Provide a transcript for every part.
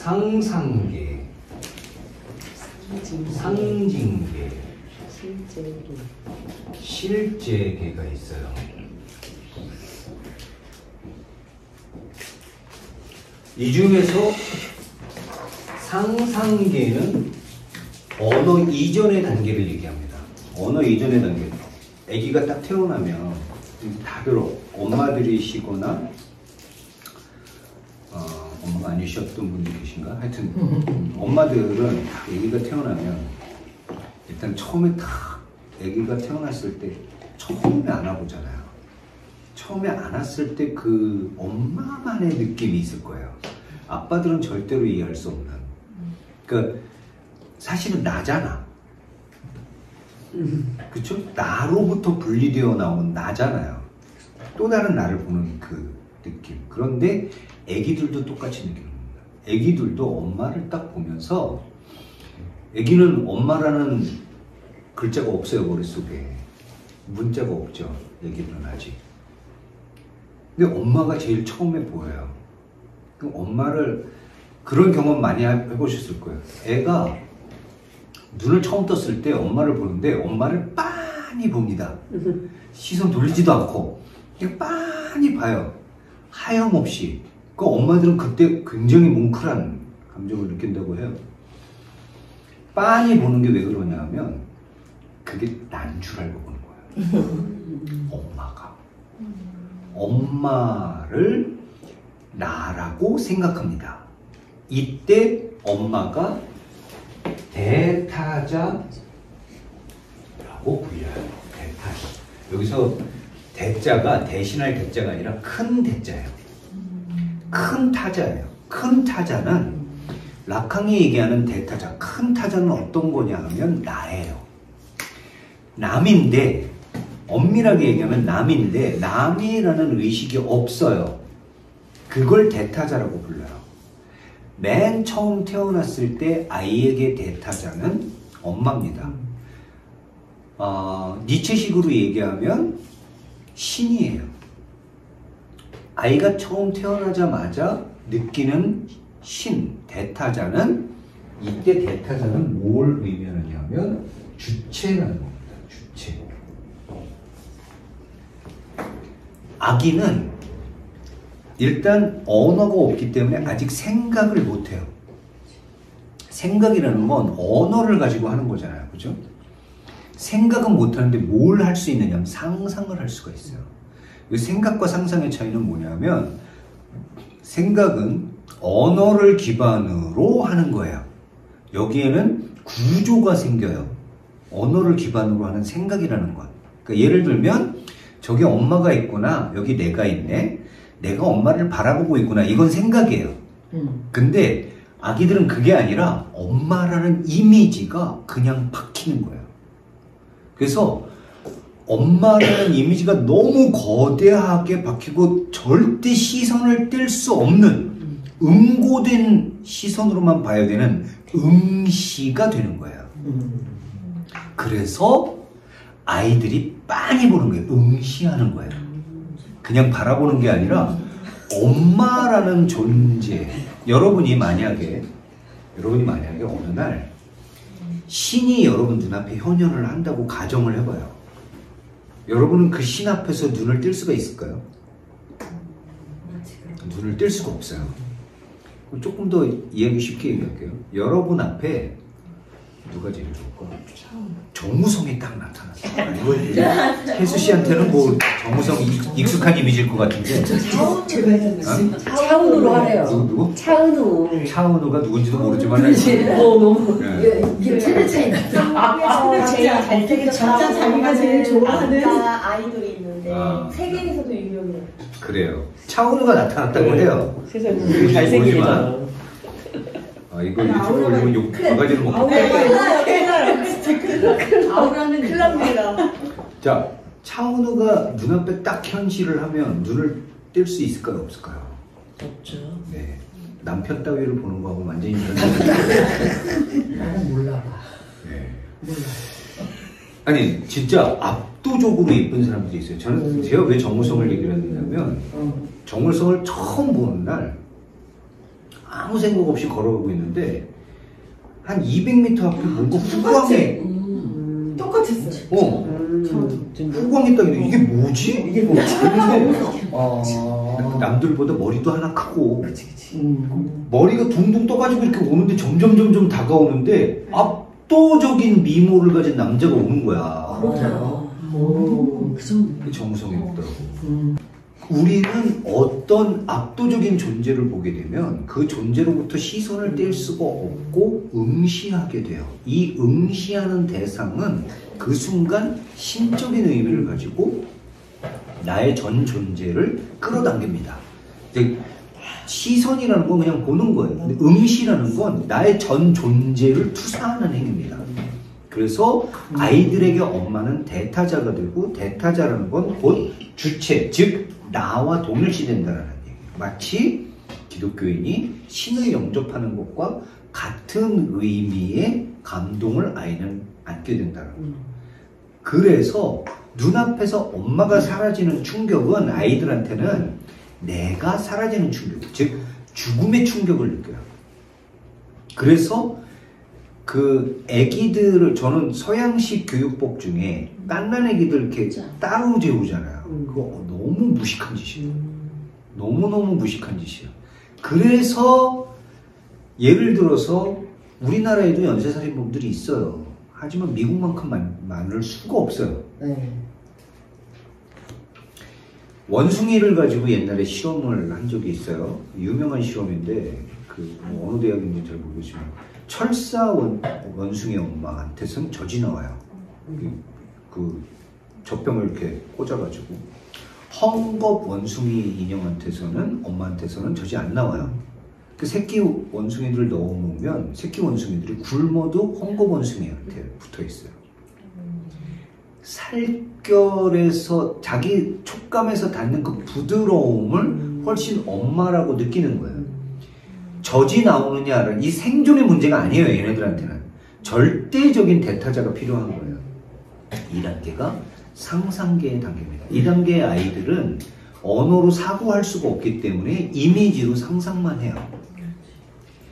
상상계, 상징계, 실제계가 있어요. 이 중에서 상상계는 언어 이전의 단계를 얘기합니다. 언어 이전의 단계. 아기가 딱 태어나면 다들 엄마들이시거나 엄마가 아니셨던 분들 계신가? 하여튼 엄마들은 아기가 태어나면 일단 처음에 딱 아기가 태어났을 때 처음에 안아보잖아요. 처음에 안았을 때 그 엄마만의 느낌이 있을 거예요. 아빠들은 절대로 이해할 수 없는. 그러니까 사실은 나잖아. 그쵸? 나로부터 분리되어 나온 나잖아요. 또 다른 나를 보는 그 느낌. 그런데 애기들도 똑같이 느낍니다. 애기들도 엄마를 딱 보면서, 애기는 엄마라는 글자가 없어요, 머릿속에. 문자가 없죠, 애기들은 아직. 근데 엄마가 제일 처음에 보여요. 그럼 엄마를, 그런 경험 많이 해보셨을 거예요. 애가 눈을 처음 떴을 때 엄마를 보는데 엄마를 빤히 봅니다. 시선 돌리지도 않고 그냥 빤히 봐요. 하염없이. 그 엄마들은 그때 굉장히 뭉클한 감정을 느낀다고 해요. 빤히 보는 게 왜 그러냐 하면 그게 난 줄 알고 보는 거예요. 엄마가. 엄마를 나라고 생각합니다. 이때 엄마가 대타자라고 불려요. 대타자. 여기서 대자가 대신할 대자가 아니라 큰 대자예요. 큰 타자예요. 큰 타자는 라캉이 얘기하는 대타자, 큰 타자는 어떤 거냐 하면 나예요. 남인데, 엄밀하게 얘기하면 남인데 남이라는 의식이 없어요. 그걸 대타자라고 불러요. 맨 처음 태어났을 때 아이에게 대타자는 엄마입니다. 니체식으로 얘기하면 신이에요. 아이가 처음 태어나자마자 느끼는 신, 대타자는, 이때 대타자는 뭘 의미하느냐면 주체라는 겁니다. 주체. 아기는 일단 언어가 없기 때문에 아직 생각을 못해요. 생각이라는 건 언어를 가지고 하는 거잖아요. 그죠? 생각은 못하는데 뭘 할 수 있느냐 하면 상상을 할 수가 있어요. 생각과 상상의 차이는 뭐냐면, 생각은 언어를 기반으로 하는 거예요. 여기에는 구조가 생겨요. 언어를 기반으로 하는 생각이라는 것. 그러니까 예를 들면 저기 엄마가 있구나, 여기 내가 있네, 내가 엄마를 바라보고 있구나, 이건 생각이에요. 근데 아기들은 그게 아니라 엄마라는 이미지가 그냥 박히는 거예요. 그래서 엄마라는 이미지가 너무 거대하게 박히고 절대 시선을 뗄 수 없는 응고된 시선으로만 봐야 되는 응시가 되는 거예요. 그래서 아이들이 빤히 보는 거예요. 응시하는 거예요. 그냥 바라보는 게 아니라 엄마라는 존재. 여러분이 만약에 어느 날 신이 여러분 눈앞에 현현을 한다고 가정을 해봐요. 여러분은 그 신 앞에서 눈을 뜰 수가 있을까요? 눈을 뜰 수가 없어요. 조금 더 이해하기 쉽게 얘기할게요. 여러분 앞에 누가 제일 좋을까? 정우성이 딱 나타났어요. 이거 혜수 씨한테는 뭐 정우성 익숙한 이미지일 것 같은데. 차은우로 하래요. 누구? 차은우. 차은우가 누군지도 모르지만. 너무. 이게 세대 차이가. 제일 잘생긴 진짜 자기가 제일 좋아하는 남자 아이돌이 있는데 세계에서도 유명해요. 그래요. 차은우가 나타났다고 해요. 세상에 잘생기잖아. 이거 유튜브로 올리면 욕 바가지로 먹고. 아우라는 클럽입니다. 자, 차은우가 눈앞에 딱 현실을 하면 눈을 뗄 수 있을까요, 없을까요? 없죠. 네. 남편 따위를 보는 거하고 완전히 다른. 나는 몰라봐. 네. 몰라. 아니, 진짜 압도적으로 예쁜 사람들이 있어요. 제가 왜 정우성을 얘기를 했냐면, 정우성을 처음 보는 날, 아무 생각 없이 걸어가고 있는데 한 200m 앞에 뭔가 후광이 똑같았어요. 후광이 딱 있는데 이게 뭐지? 이게 뭐지? 남들보다 머리도 하나 크고 머리가 둥둥 떠가지고 이렇게 오는데 점점 다가오는데 압도적인 미모를 가진 남자가 오는 거야. 그 정우성이 없더라고. 우리는 어떤 압도적인 존재를 보게 되면 그 존재로부터 시선을 뗄 수가 없고 응시하게 돼요. 이 응시하는 대상은 그 순간 신적인 의미를 가지고 나의 전 존재를 끌어당깁니다. 시선이라는 건 그냥 보는 거예요. 근데 응시라는 건 나의 전 존재를 투사하는 행위입니다. 그래서 아이들에게 엄마는 대타자가 되고, 대타자라는 건 곧 주체, 즉 나와 동일시된다는 얘기예요. 마치 기독교인이 신을 영접하는 것과 같은 의미의 감동을 아이는 안게 된다는 거예요. 그래서 눈앞에서 엄마가 사라지는 충격은 아이들한테는 내가 사라지는 충격, 즉 죽음의 충격을 느껴요. 그래서 그 애기들을, 저는 서양식 교육법 중에 깐난 애기들 이렇게 따로 재우잖아요. 그거 너무 무식한 짓이에요. 너무너무 무식한 짓이에요. 그래서 예를 들어서 우리나라에도 연쇄살인범들이 있어요. 하지만 미국만큼 많을 수가 없어요. 원숭이를 가지고 옛날에 실험을 한 적이 있어요. 유명한 실험인데 어느 대학인지 잘 모르겠지만 철사 원숭이 엄마한테서는 젖이 나와요. 그 젖병을 이렇게 꽂아가지고 헝겊 원숭이 인형한테서는, 엄마한테서는 젖이 안 나와요. 그 새끼 원숭이들을 넣어놓으면 새끼 원숭이들이 굶어도 헝겊 원숭이한테 붙어 있어요. 살결에서 자기 촉감에서 닿는 그 부드러움을 훨씬 엄마라고 느끼는 거예요. 젖이 나오느냐, 이 생존의 문제가 아니에요. 얘네들한테는 절대적인 대타자가 필요한 거예요. 이 단계가 상상계의 단계입니다. 이 단계의 아이들은 언어로 사고할 수가 없기 때문에 이미지로 상상만 해요.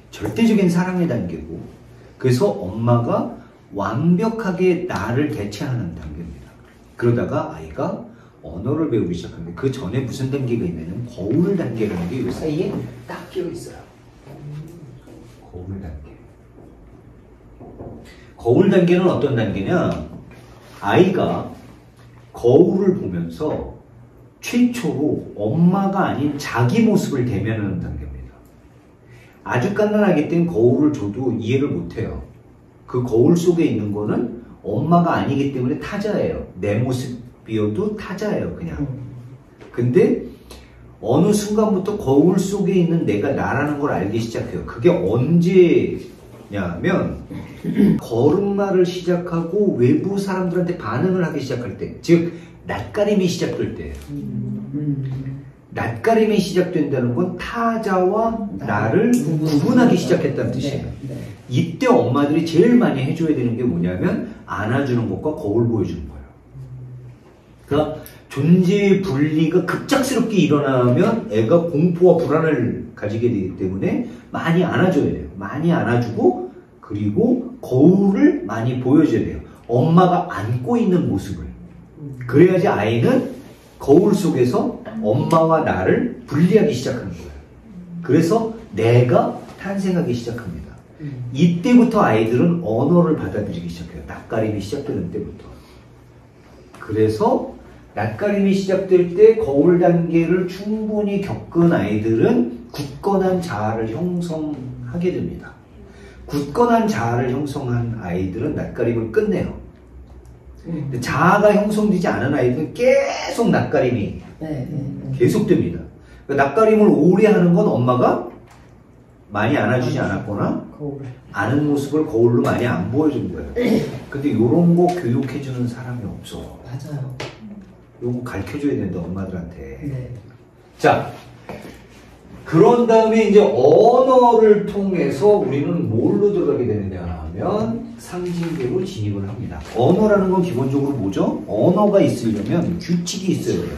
절대적인 사랑의 단계고, 그래서 엄마가 완벽하게 나를 대체하는 단계입니다. 그러다가 아이가 언어를 배우기 시작하는데, 그 전에 무슨 단계가 있냐면 거울 단계라는 게 이 사이에 딱 끼어 있어요. 거울 단계. 거울 단계는 어떤 단계냐? 아이가 거울을 보면서 최초로 엄마가 아닌 자기 모습을 대면하는 단계입니다. 아주 깐난하기 때문에 거울을 줘도 이해를 못해요. 그 거울 속에 있는 거는 엄마가 아니기 때문에 타자예요. 내 모습이어도 타자예요, 그냥. 근데 어느 순간부터 거울 속에 있는 내가 나라는 걸 알기 시작해요. 그게 언제냐면 걸음마를 시작하고 외부 사람들한테 반응을 하기 시작할 때, 즉 낯가림이 시작될 때예요. 낯가림이 시작된다는 건 타자와 나를 구분하기 시작했다는 뜻이에요. 이때 엄마들이 제일 많이 해줘야 되는 게 뭐냐면 안아주는 것과 거울 보여주는 거예요. 그러니까 존재의 분리가 급작스럽게 일어나면 애가 공포와 불안을 가지게 되기 때문에 많이 안아줘야 돼요. 많이 안아주고, 그리고 거울을 많이 보여줘야 돼요. 엄마가 안고 있는 모습을. 그래야지 아이는 거울 속에서 엄마와 나를 분리하기 시작하는 거예요. 그래서 내가 탄생하기 시작합니다. 이때부터 아이들은 언어를 받아들이기 시작해요. 낯가림이 시작되는 때부터. 그래서 낯가림이 시작될 때 거울 단계를 충분히 겪은 아이들은 굳건한 자아를 형성하게 됩니다. 굳건한 자아를 형성한 아이들은 낯가림을 끝내요. 자아가 형성되지 않은 아이들은 계속 낯가림이 계속됩니다. 그러니까 낯가림을 오래 하는 건 엄마가 많이 안아주지 않았거나 아는 모습을 거울로 많이 안 보여준 거예요. 근데 이런 거 교육해주는 사람이 없어. 맞아요. 요거 가르쳐줘야 된다, 엄마들한테. 자, 그런 다음에 이제 언어를 통해서 우리는 뭘로 들어가게 되느냐 하면 상징계로 진입을 합니다. 언어라는 건 기본적으로 뭐죠? 언어가 있으려면 규칙이 있어야 돼요.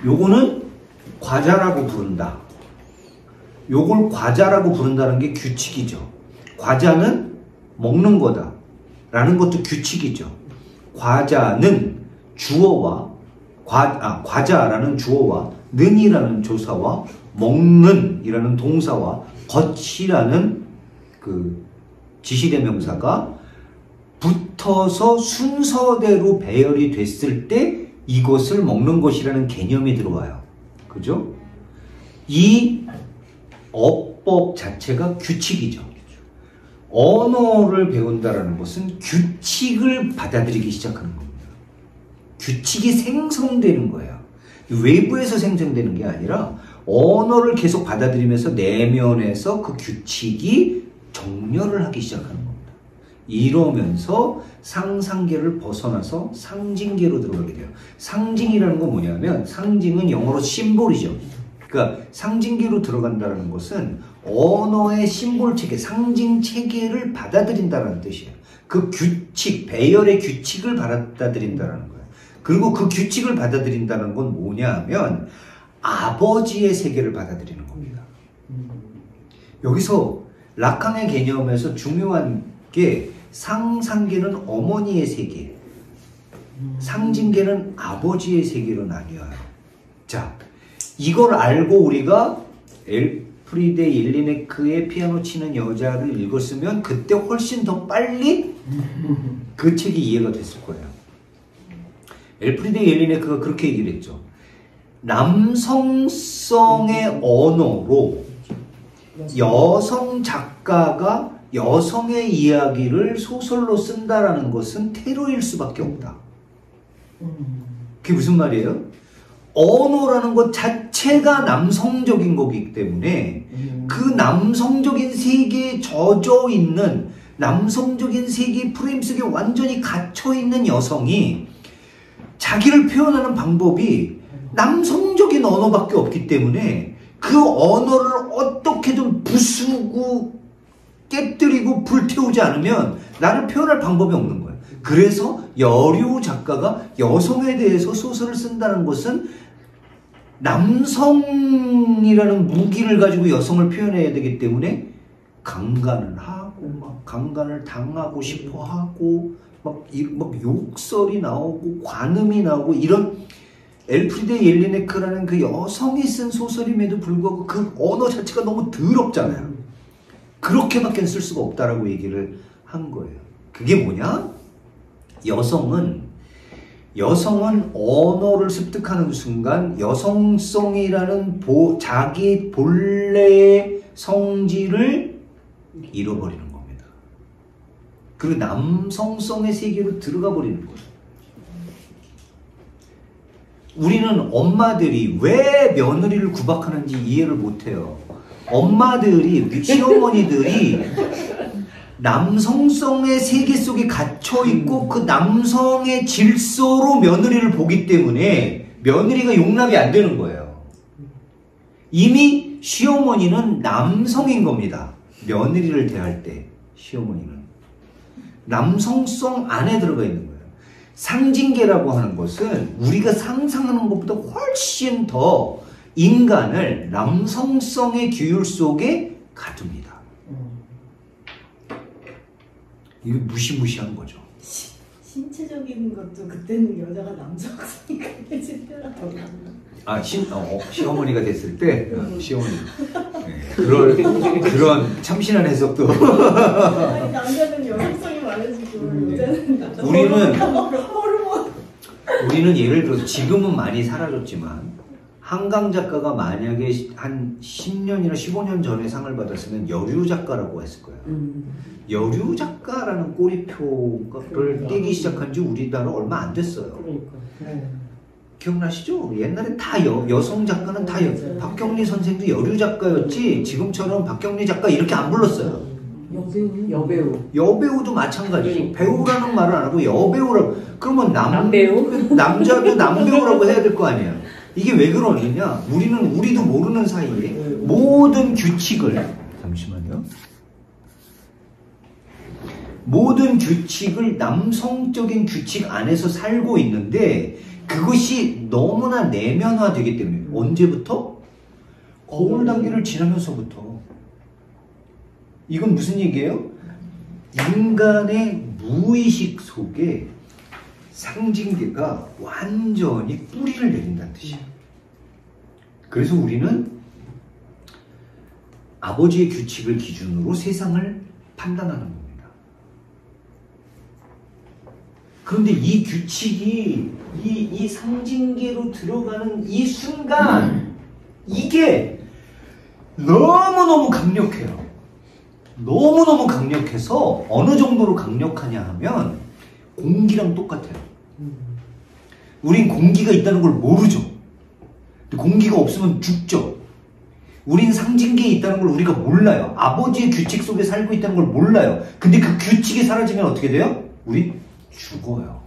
요거는 과자라고 부른다. 요걸 과자라고 부른다는 게 규칙이죠. 과자는 먹는 거다 라는 것도 규칙이죠. 과자는 주어와 과자라는 주어와 는이라는 조사와 먹는이라는 동사와 것이라는 그 지시대명사가 붙어서 순서대로 배열이 됐을 때 이것을 먹는 것이라는 개념이 들어와요. 그죠? 이 어법 자체가 규칙이죠. 언어를 배운다라는 것은 규칙을 받아들이기 시작하는 겁니다. 규칙이 생성되는 거예요. 외부에서 생성되는 게 아니라 언어를 계속 받아들이면서 내면에서 그 규칙이 정렬을 하기 시작하는 겁니다. 이러면서 상상계를 벗어나서 상징계로 들어가게 돼요. 상징이라는 건 뭐냐면 상징은 영어로 심볼이죠. 그러니까 상징계로 들어간다는 것은 언어의 심볼 체계, 상징 체계를 받아들인다는 뜻이에요. 그 규칙, 배열의 규칙을 받아들인다는 거예요. 그리고 그 규칙을 받아들인다는 건 뭐냐 하면 아버지의 세계를 받아들이는 겁니다. 여기서 라칸의 개념에서 중요한 게 상상계는 어머니의 세계, 상징계는 아버지의 세계로 나뉘어요. 자, 이걸 알고 우리가 엘프리데 옐리네크의 피아노 치는 여자를 읽었으면 그때 훨씬 더 빨리 그 책이 이해가 됐을 거예요. 엘프리데 옐리네크가 그렇게 얘기를 했죠. 남성성의 언어로 여성 작가가 여성의 이야기를 소설로 쓴다라는 것은 테러일 수밖에 없다. 그게 무슨 말이에요? 언어라는 것 자체가 남성적인 거기 때문에 그 남성적인 세계에 젖어 있는 남성적인 세계 프레임 속에 완전히 갇혀 있는 여성이 자기를 표현하는 방법이 남성적인 언어밖에 없기 때문에 그 언어를 어떻게든 부수고 깨뜨리고 불태우지 않으면 나를 표현할 방법이 없는 거예요. 그래서 여류 작가가 여성에 대해서 소설을 쓴다는 것은 남성이라는 무기를 가지고 여성을 표현해야 되기 때문에 강간을 하고 막 강간을 당하고 싶어 하고 막 욕설이 나오고 관음이 나오고 이런 엘프리데 옐리네크라는 그 여성이 쓴 소설임에도 불구하고 그 언어 자체가 너무 더럽잖아요. 그렇게밖에 쓸 수가 없다라고 얘기를 한 거예요. 그게 뭐냐? 여성은 언어를 습득하는 순간 여성성이라는 자기 본래의 성질을 잃어버리는 겁니다. 그리고 남성성의 세계로 들어가 버리는 거예요. 우리는 엄마들이 왜 며느리를 구박하는지 이해를 못해요. 엄마들이, 시어머니들이 남성성의 세계 속에 갇혀있고 그 남성의 질서로 며느리를 보기 때문에 며느리가 용납이 안 되는 거예요. 이미 시어머니는 남성인 겁니다. 며느리를 대할 때 시어머니는 남성성 안에 들어가 있는 거예요. 상징계라고 하는 것은 우리가 상상하는 것보다 훨씬 더 인간을 남성성의 규율 속에 가둡니다. 이거 무시무시한 거죠. 신체적인 것도 그때는 여자가 남성성이 강해지더라고요. 시어머니가 됐을 때 시어머니 그런 참신한 해석도 아니, 남자는 여성성이 많아지고 여자는 우리는 예를 들어서 지금은 많이 사라졌지만 한강 작가가 만약에 한 10년이나 15년 전에 상을 받았으면 여류 작가라고 했을 거예요. 여류 작가라는 꼬리표를 떼기 시작한 지 우리나라 얼마 안 됐어요. 그러니까. 기억나시죠? 옛날에 다 여성 작가는 다 박경리 선생도 여류 작가였지 지금처럼 박경리 작가 이렇게 안 불렀어요. 여배우도 마찬가지죠. 배우라는 말을 안 하고 여배우라고. 그러면 남배우? 남자도 남배우라고 해야 될 거 아니에요. 이게 왜 그러느냐? 우리도 모르는 사이에 모든 규칙을 잠시만요. 모든 규칙을 남성적인 규칙 안에서 살고 있는데 그것이 너무나 내면화되기 때문에 언제부터? 거울 단계를 지나면서부터. 이건 무슨 얘기예요? 인간의 무의식 속에 상징계가 완전히 뿌리를 내린다는 뜻이에요. 그래서 우리는 아버지의 규칙을 기준으로 세상을 판단하는 겁니다. 그런데 이 규칙이 이 상징계로 들어가는 이 순간 이게 너무너무 강력해요. 너무너무 강력해서 어느 정도로 강력하냐 하면 공기랑 똑같아요. 우린 공기가 있다는 걸 모르죠. 근데 공기가 없으면 죽죠. 우린 상징계에 있다는 걸 우리가 몰라요. 아버지의 규칙 속에 살고 있다는 걸 몰라요. 근데 그 규칙이 사라지면 어떻게 돼요? 우린 죽어요.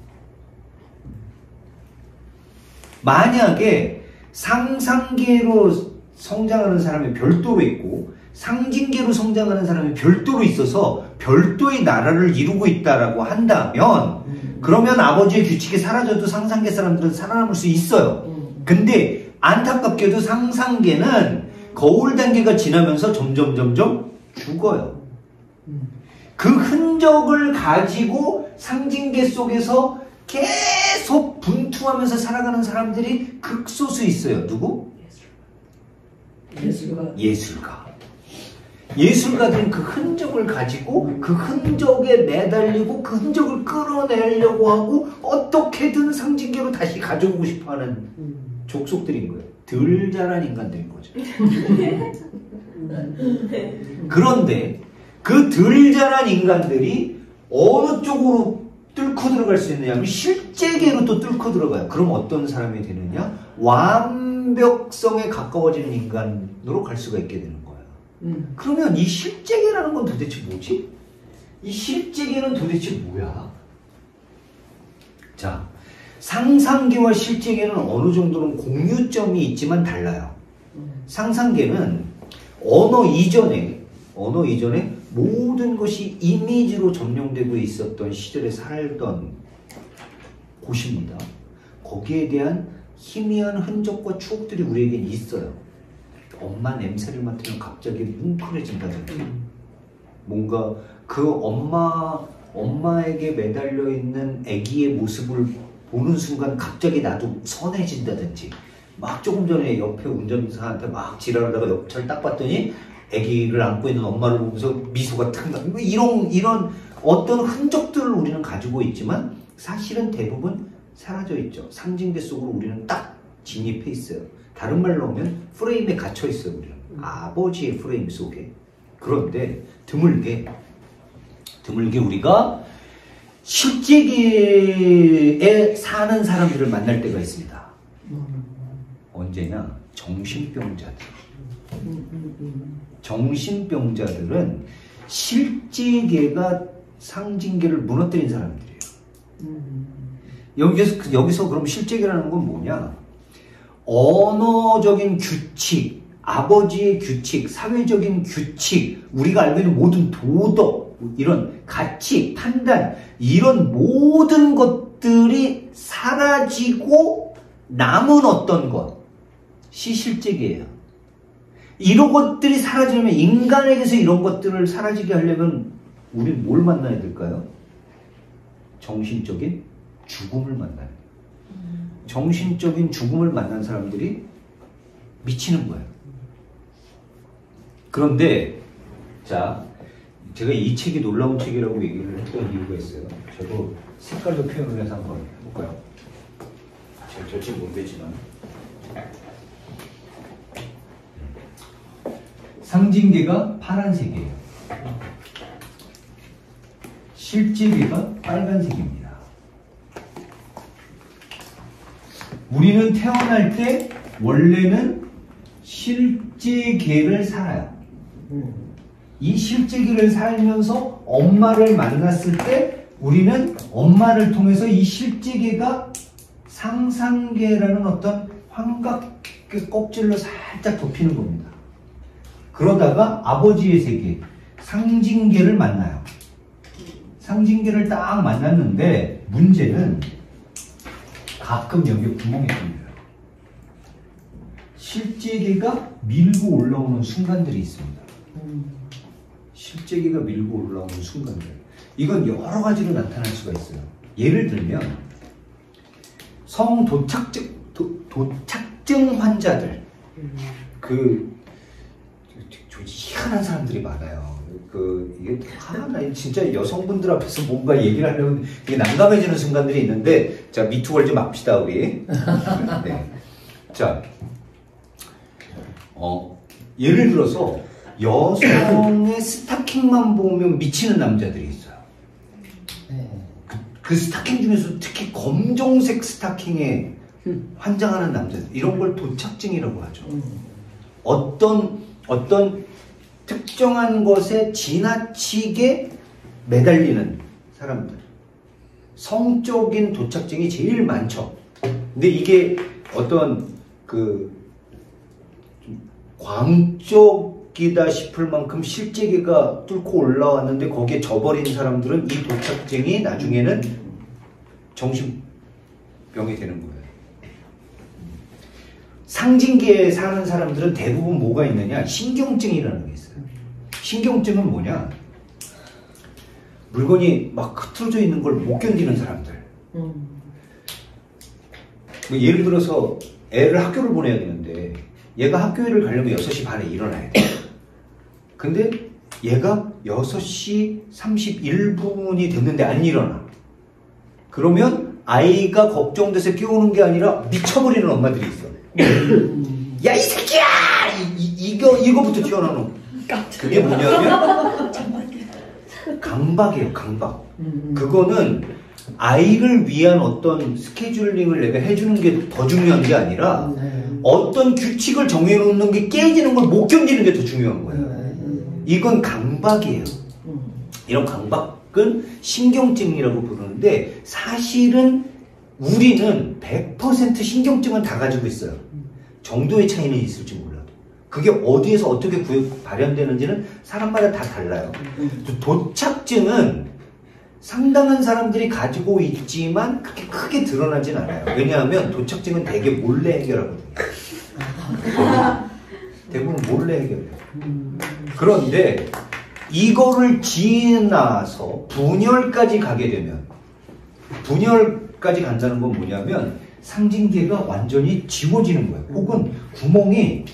만약에 상상계로 성장하는 사람이 별도로 있고 상징계로 성장하는 사람이 별도로 있어서 별도의 나라를 이루고 있다라고 한다면 그러면 아버지의 규칙이 사라져도 상상계 사람들은 살아남을 수 있어요. 근데 안타깝게도 상상계는 거울 단계가 지나면서 점점 죽어요. 그 흔적을 가지고 상징계 속에서 계속 분투하면서 살아가는 사람들이 극소수 있어요. 누구? 예술가. 예술가들은 그 흔적을 가지고 그 흔적에 매달리고 그 흔적을 끌어내려고 하고 어떻게든 상징계로 다시 가져오고 싶어하는 족속들인 거예요. 덜 자란 인간들인 거죠. 그런데 그 덜 자란 인간들이 어느 쪽으로 뚫고 들어갈 수 있느냐면 실제계로 또 뚫고 들어가요. 그럼 어떤 사람이 되느냐? 완벽성에 가까워지는 인간으로 갈 수가 있게 되는 거예요. 그러면 이 실제계라는 건 도대체 뭐지? 이 실제계는 도대체 뭐야? 자, 상상계와 실제계는 어느 정도는 공유점이 있지만 달라요. 상상계는 언어 이전에 모든 것이 이미지로 점령되고 있었던 시절에 살던 곳입니다. 거기에 대한 희미한 흔적과 추억들이 우리에겐 있어요. 엄마 냄새를 맡으면 갑자기 뭉클해진다든지 뭔가 그 엄마에게 매달려 있는 아기의 모습을 보는 순간 갑자기 나도 선해진다든지 막 조금 전에 옆에 운전사한테 막 지랄하다가 옆차를 딱 봤더니 아기를 안고 있는 엄마를 보면서 미소가 탁 나. 이런 어떤 흔적들을 우리는 가지고 있지만 사실은 대부분 사라져 있죠. 상징계 속으로 우리는 딱 진입해 있어요. 다른 말로 하면 프레임에 갇혀 있어요. 우리는 아버지의 프레임 속에. 그런데 드물게 우리가 실제계에 사는 사람들을 만날 때가 있습니다. 언제냐? 정신병자들. 정신병자들은 실제계가 상징계를 무너뜨린 사람들이에요. 여기서 그럼 실제계라는 건 뭐냐? 언어적인 규칙, 아버지의 규칙, 사회적인 규칙, 우리가 알고 있는 모든 도덕, 이런 가치, 판단, 이런 모든 것들이 사라지고 남은 어떤 것이 실제계예요. 이런 것들이 사라지려면, 인간에게서 이런 것들을 사라지게 하려면 우리는 뭘 만나야 될까요? 정신적인 죽음을 만나야 돼요. 정신적인 죽음을 만난 사람들이 미치는 거예요. 그런데 자, 제가 이 책이 놀라운 책이라고 얘기를 했던 이유가 있어요. 저도 색깔로 표현을 해서 한번 해볼까요? 제가 저 책 못 되지만 상징계가 파란색이에요. 실제계가 빨간색입니다. 우리는 태어날 때 원래는 실제계를 살아요. 이 실제계를 살면서 엄마를 만났을 때 우리는 엄마를 통해서 이 실제계가 상상계라는 어떤 환각의 껍질로 살짝 덮이는 겁니다. 그러다가 아버지의 세계, 상징계를 만나요. 상징계를 딱 만났는데 문제는 가끔 여기에 구멍이 뚫려요. 실제기가 밀고 올라오는 순간들이 있습니다. 실제기가 밀고 올라오는 순간들. 이건 여러 가지로 나타날 수가 있어요. 예를 들면 도착증 환자들, 희한한 사람들이 많아요. 이게 나 진짜 여성분들 앞에서 뭔가 얘기를 하려면 되게 난감해지는 순간들이 있는데, 자, 미투 걸지 맙시다 우리. 네. 자, 예를 들어서 여성의 스타킹만 보면 미치는 남자들이 있어요. 그 스타킹 중에서 특히 검정색 스타킹에 환장하는 남자들, 이런 걸 도착증이라고 하죠. 어떤 특정한 것에 지나치게 매달리는 사람들, 성적인 도착증이 제일 많죠. 근데 이게 어떤 광적이다 싶을 만큼 실제기가 뚫고 올라왔는데 거기에 져버린 사람들은 이 도착증이 나중에는 정신병이 되는 거예요. 상징계에 사는 사람들은 대부분 뭐가 있느냐? 신경증이라는 게 있어요. 신경증은 뭐냐? 물건이 막 흐트러져 있는 걸 못 견디는 사람들. 예를 들어서 애를 학교를 보내야 되는데 얘가 학교를 가려면 6시 반에 일어나야 돼. 근데 얘가 6시 31분이 됐는데 안 일어나. 그러면 아이가 걱정돼서 깨우는 게 아니라 미쳐버리는 엄마들이 있어. 야, 이 새끼야! 이거부터 튀어나오는. 그게 뭐냐면 강박이에요, 강박. 그거는 아이를 위한 어떤 스케줄링을 내가 해주는 게 더 중요한 게 아니라 어떤 규칙을 정해놓는 게 깨지는 걸 못 견디는 게 더 중요한 거예요. 이건 강박이에요. 이런 강박은 신경증이라고 부르는데, 사실은 우리는 100% 신경증은 다 가지고 있어요. 정도의 차이는 있을지 몰라도. 그게 어디에서 어떻게 발현되는지는 사람마다 다 달라요. 도착증은 상당한 사람들이 가지고 있지만 그렇게 크게 드러나진 않아요. 왜냐하면 도착증은 되게 몰래 해결하거든요. 대부분 몰래 해결해요. 그런데 이거를 지나서 분열까지 가게 되면, 분열까지 간다는 건 뭐냐면 상징계가 완전히 지워지는 거예요. 혹은 구멍이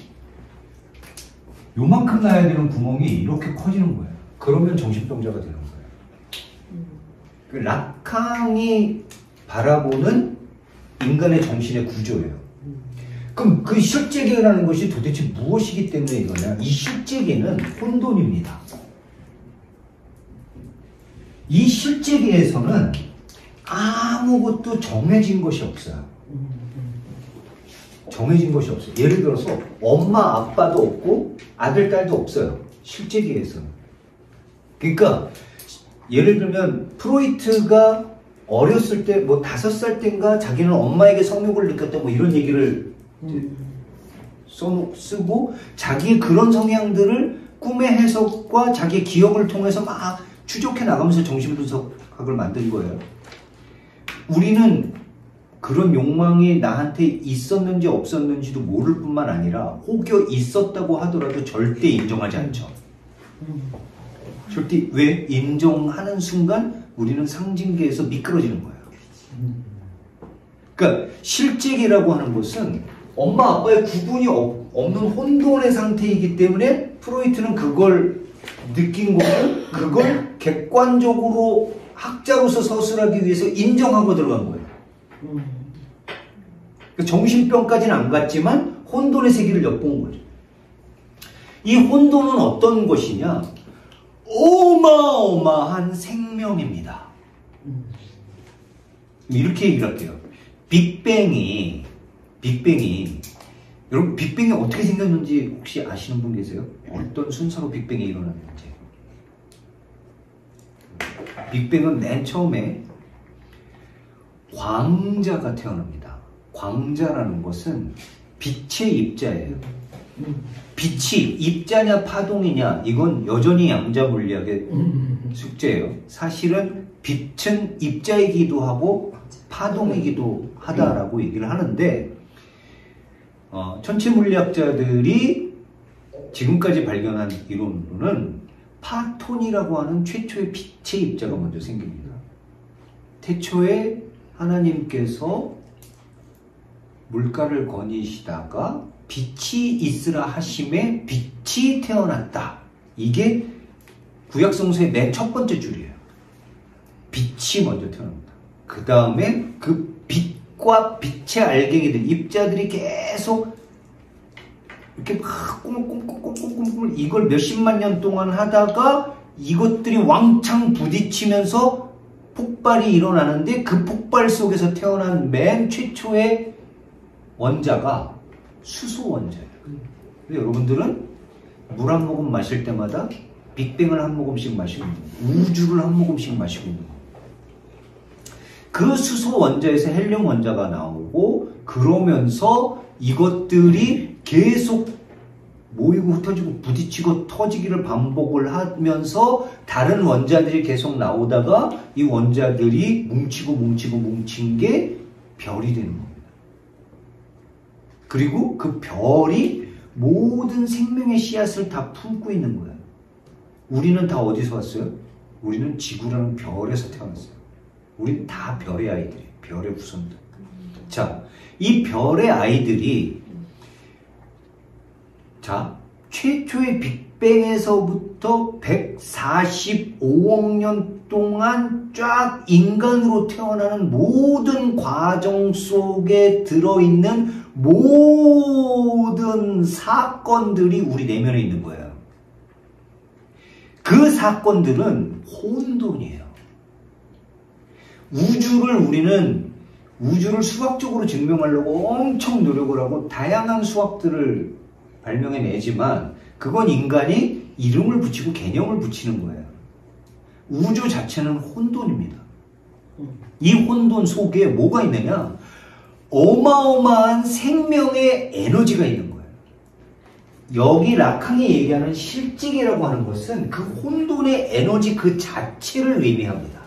요만큼 나야 되는 구멍이 이렇게 커지는 거예요. 그러면 정신병자가 되는 거예요. 라캉이 바라보는 인간의 정신의 구조예요. 그럼 그 실제계라는 것이 도대체 무엇이기 때문에 이거냐? 이 실제계는 혼돈입니다. 이 실제계에서는 아무것도 정해진 것이 없어요. 정해진 것이 없어요. 예를 들어서 엄마 아빠도 없고 아들 딸도 없어요. 실제계에서는. 그러니까 예를 들면 프로이트가 어렸을 때 뭐 5살 때인가 자기는 엄마에게 성욕을 느꼈다 뭐 이런 얘기를 쓰고, 자기의 그런 성향들을 꿈의 해석과 자기의 기억을 통해서 막 추적해 나가면서 정신분석학을 만든 거예요. 우리는 그런 욕망이 나한테 있었는지 없었는지도 모를 뿐만 아니라 혹여 있었다고 하더라도 절대 인정하지 않죠. 절대. 왜? 인정하는 순간 우리는 상징계에서 미끄러지는 거예요. 그러니까 실제계라고 하는 것은 엄마 아빠의 구분이 없는 혼돈의 상태이기 때문에 프로이트는 그걸 느낀 거고, 그걸 객관적으로 학자로서 서술하기 위해서 인정하고 들어간 거예요. 그러니까 정신병까지는 안 갔지만 혼돈의 세계를 엿본 거죠. 이 혼돈은 어떤 것이냐? 어마어마한 생명입니다. 이렇게 얘기를 할게요. 빅뱅이 여러분, 빅뱅이 어떻게 생겼는지 혹시 아시는 분 계세요? 어떤 순서로 빅뱅이 일어났는지. 빅뱅은 맨 처음에 광자가 태어납니다. 광자라는 것은 빛의 입자예요. 빛이 입자냐 파동이냐, 이건 여전히 양자 물리학의 숙제예요. 사실은 빛은 입자이기도 하고 파동이기도 하다라고 얘기를 하는데, 천체 물리학자들이 지금까지 발견한 이론으로는 파톤이라고 하는 최초의 빛의 입자가 먼저 생깁니다. 태초에 하나님께서 물가를 거니시다가 빛이 있으라 하심에 빛이 태어났다. 이게 구약성서의 맨 첫 번째 줄이에요. 빛이 먼저 태어납니다. 그 다음에 그 빛과 빛의 알갱이들, 입자들이 계속 이렇게 막 꼬물꼬물꼬물꼬물 이걸 몇십만 년 동안 하다가 이것들이 왕창 부딪히면서 폭발이 일어나는데 그 폭발 속에서 태어난 맨 최초의 원자가 수소 원자예요. 근데 여러분들은 물 한 모금 마실 때마다 빅뱅을 한 모금씩 마시고 있는 거예요. 우주를 한 모금씩 마시고 있는 거예요. 그 수소 원자에서 헬륨 원자가 나오고 그러면서 이것들이 계속 모이고 흩어지고 부딪히고 터지기를 반복을 하면서 다른 원자들이 계속 나오다가 이 원자들이 뭉치고 뭉친 게 별이 되는 겁니다. 그리고 그 별이 모든 생명의 씨앗을 다 품고 있는 거예요. 우리는 다 어디서 왔어요? 우리는 지구라는 별에서 태어났어요. 우린 다 별의 아이들이에요. 별의 후손들. 자, 이 별의 아이들이 자, 최초의 빅뱅에서부터 145억 년 동안 쫙 인간으로 태어나는 모든 과정 속에 들어있는 모든 사건들이 우리 내면에 있는 거예요. 그 사건들은 혼돈이에요. 우주를 수학적으로 증명하려고 엄청 노력을 하고 다양한 수학들을 발명해내지만 그건 인간이 이름을 붙이고 개념을 붙이는 거예요. 우주 자체는 혼돈입니다. 이 혼돈 속에 뭐가 있느냐? 어마어마한 생명의 에너지가 있는 거예요. 여기 라칸이 얘기하는 실직이라고 하는 것은 그 혼돈의 에너지 그 자체를 의미합니다.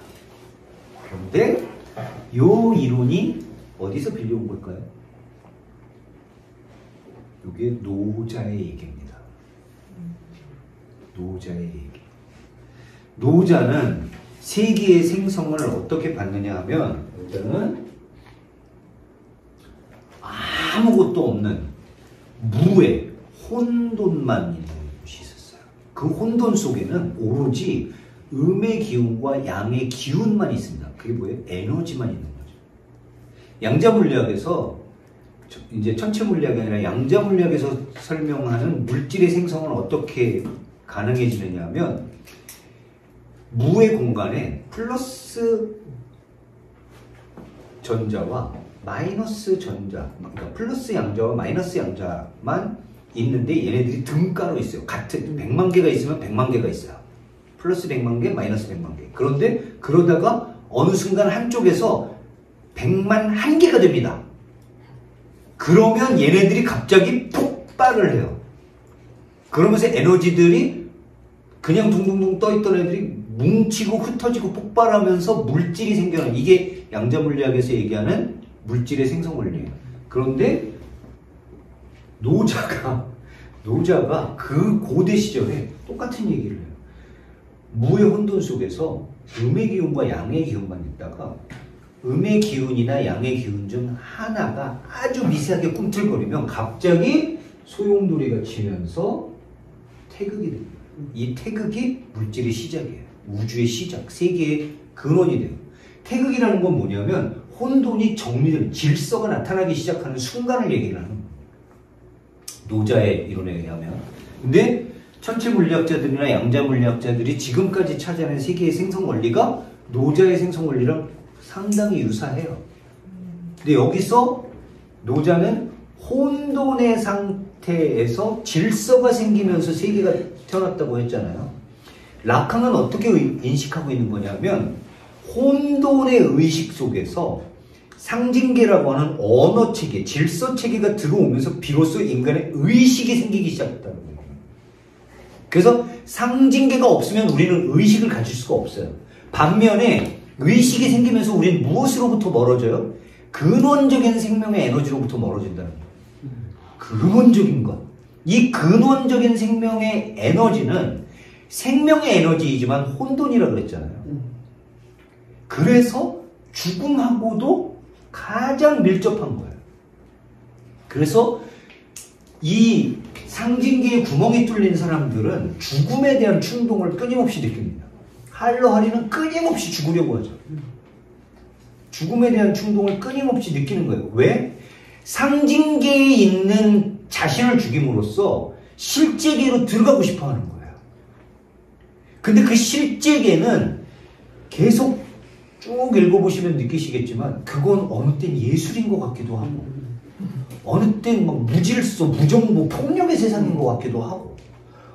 그런데 이 이론이 어디서 빌려온 걸까요? 이게 노자의 얘기입니다. 노자의 얘기. 노자는 세계의 생성을 어떻게 봤느냐 하면 노자는 아무것도 없는 무의 혼돈만 있는 곳이 있었어요. 그 혼돈 속에는 오로지 음의 기운과 양의 기운만 있습니다. 그게 뭐예요? 에너지만 있는 거죠. 양자물리학에서 이제 천체 물리학이 아니라 양자 물리학에서 설명하는 물질의 생성은 어떻게 가능해지느냐 하면 무의 공간에 플러스 전자와 마이너스 전자, 그러니까 플러스 양자와 마이너스 양자만 있는데 얘네들이 등가로 있어요. 같은 100만 개가 있으면 100만 개가 있어요. 플러스 100만 개, 마이너스 100만 개. 그런데 그러다가 어느 순간 한쪽에서 100만 1개가 됩니다. 그러면 얘네들이 갑자기 폭발을 해요. 그러면서 에너지들이 그냥 둥둥둥 떠있던 애들이 뭉치고 흩어지고 폭발하면서 물질이 생겨나는, 이게 양자물리학에서 얘기하는 물질의 생성 원리예요. 그런데 노자가 그 고대 시절에 똑같은 얘기를 해요. 무의 혼돈 속에서 음의 기운과 양의 기운만 있다가 음의 기운이나 양의 기운 중 하나가 아주 미세하게 꿈틀거리면 갑자기 소용돌이가 치면서 태극이 됩니다. 이 태극이 물질의 시작이에요. 우주의 시작, 세계의 근원이 돼요. 태극이라는 건 뭐냐면 혼돈이 정리되는, 질서가 나타나기 시작하는 순간을 얘기를 하는 거예요. 노자의 이론에 의하면. 근데 천체 물리학자들이나 양자 물리학자들이 지금까지 찾아낸 세계의 생성 원리가 노자의 생성 원리랑 상당히 유사해요. 근데 여기서 노자는 혼돈의 상태에서 질서가 생기면서 세계가 태어났다고 했잖아요. 라칸은 어떻게 인식하고 있는 거냐면 혼돈의 의식 속에서 상징계라고 하는 언어체계, 질서체계가 들어오면서 비로소 인간의 의식이 생기기 시작했다는 거예요. 그래서 상징계가 없으면 우리는 의식을 가질 수가 없어요. 반면에 의식이 생기면서 우리는 무엇으로부터 멀어져요? 근원적인 생명의 에너지로부터 멀어진다는 거예요. 근원적인 것. 이 근원적인 생명의 에너지는 생명의 에너지이지만 혼돈이라고 그랬잖아요. 그래서 죽음하고도 가장 밀접한 거예요. 그래서 이 상징계에 구멍이 뚫린 사람들은 죽음에 대한 충동을 끊임없이 느낍니다. 할로하리는 끊임없이 죽으려고 하죠. 죽음에 대한 충동을 끊임없이 느끼는 거예요. 왜? 상징계에 있는 자신을 죽임으로써 실제계로 들어가고 싶어 하는 거예요. 근데 그 실제계는 계속 쭉 읽어보시면 느끼시겠지만 그건 어느 땐 예술인 것 같기도 하고 어느 땐 막 무질서, 무정보, 폭력의 세상인 것 같기도 하고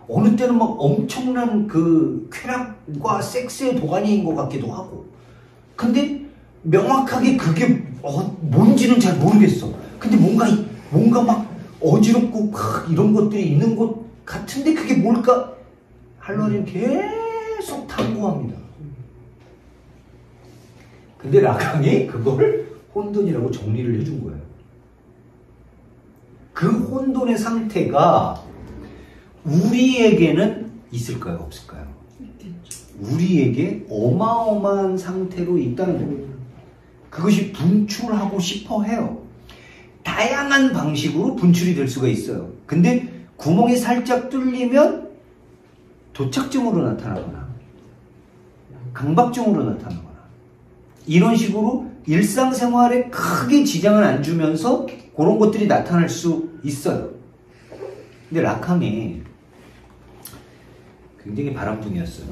어느 때는 막 엄청난 그 쾌락과 섹스의 도가니인 것 같기도 하고 근데 명확하게 그게 뭔지는 잘 모르겠어. 근데 뭔가 막 어지럽고 막 이런 것들이 있는 것 같은데 그게 뭘까? 할로하리는 계속 탐구합니다. 근데 라강이 그걸 혼돈이라고 정리를 해준 거예요. 그 혼돈의 상태가 우리에게는 있을까요? 없을까요? 우리에게 어마어마한 상태로 있다는 겁니다. 그것이 분출하고 싶어 해요. 다양한 방식으로 분출이 될 수가 있어요. 근데 구멍이 살짝 뚫리면 도착증으로 나타나거나 강박증으로 나타나거나 이런 식으로 일상생활에 크게 지장을 안 주면서 그런 것들이 나타날 수 있어요. 근데 라칸이 굉장히 바람둥이였어요.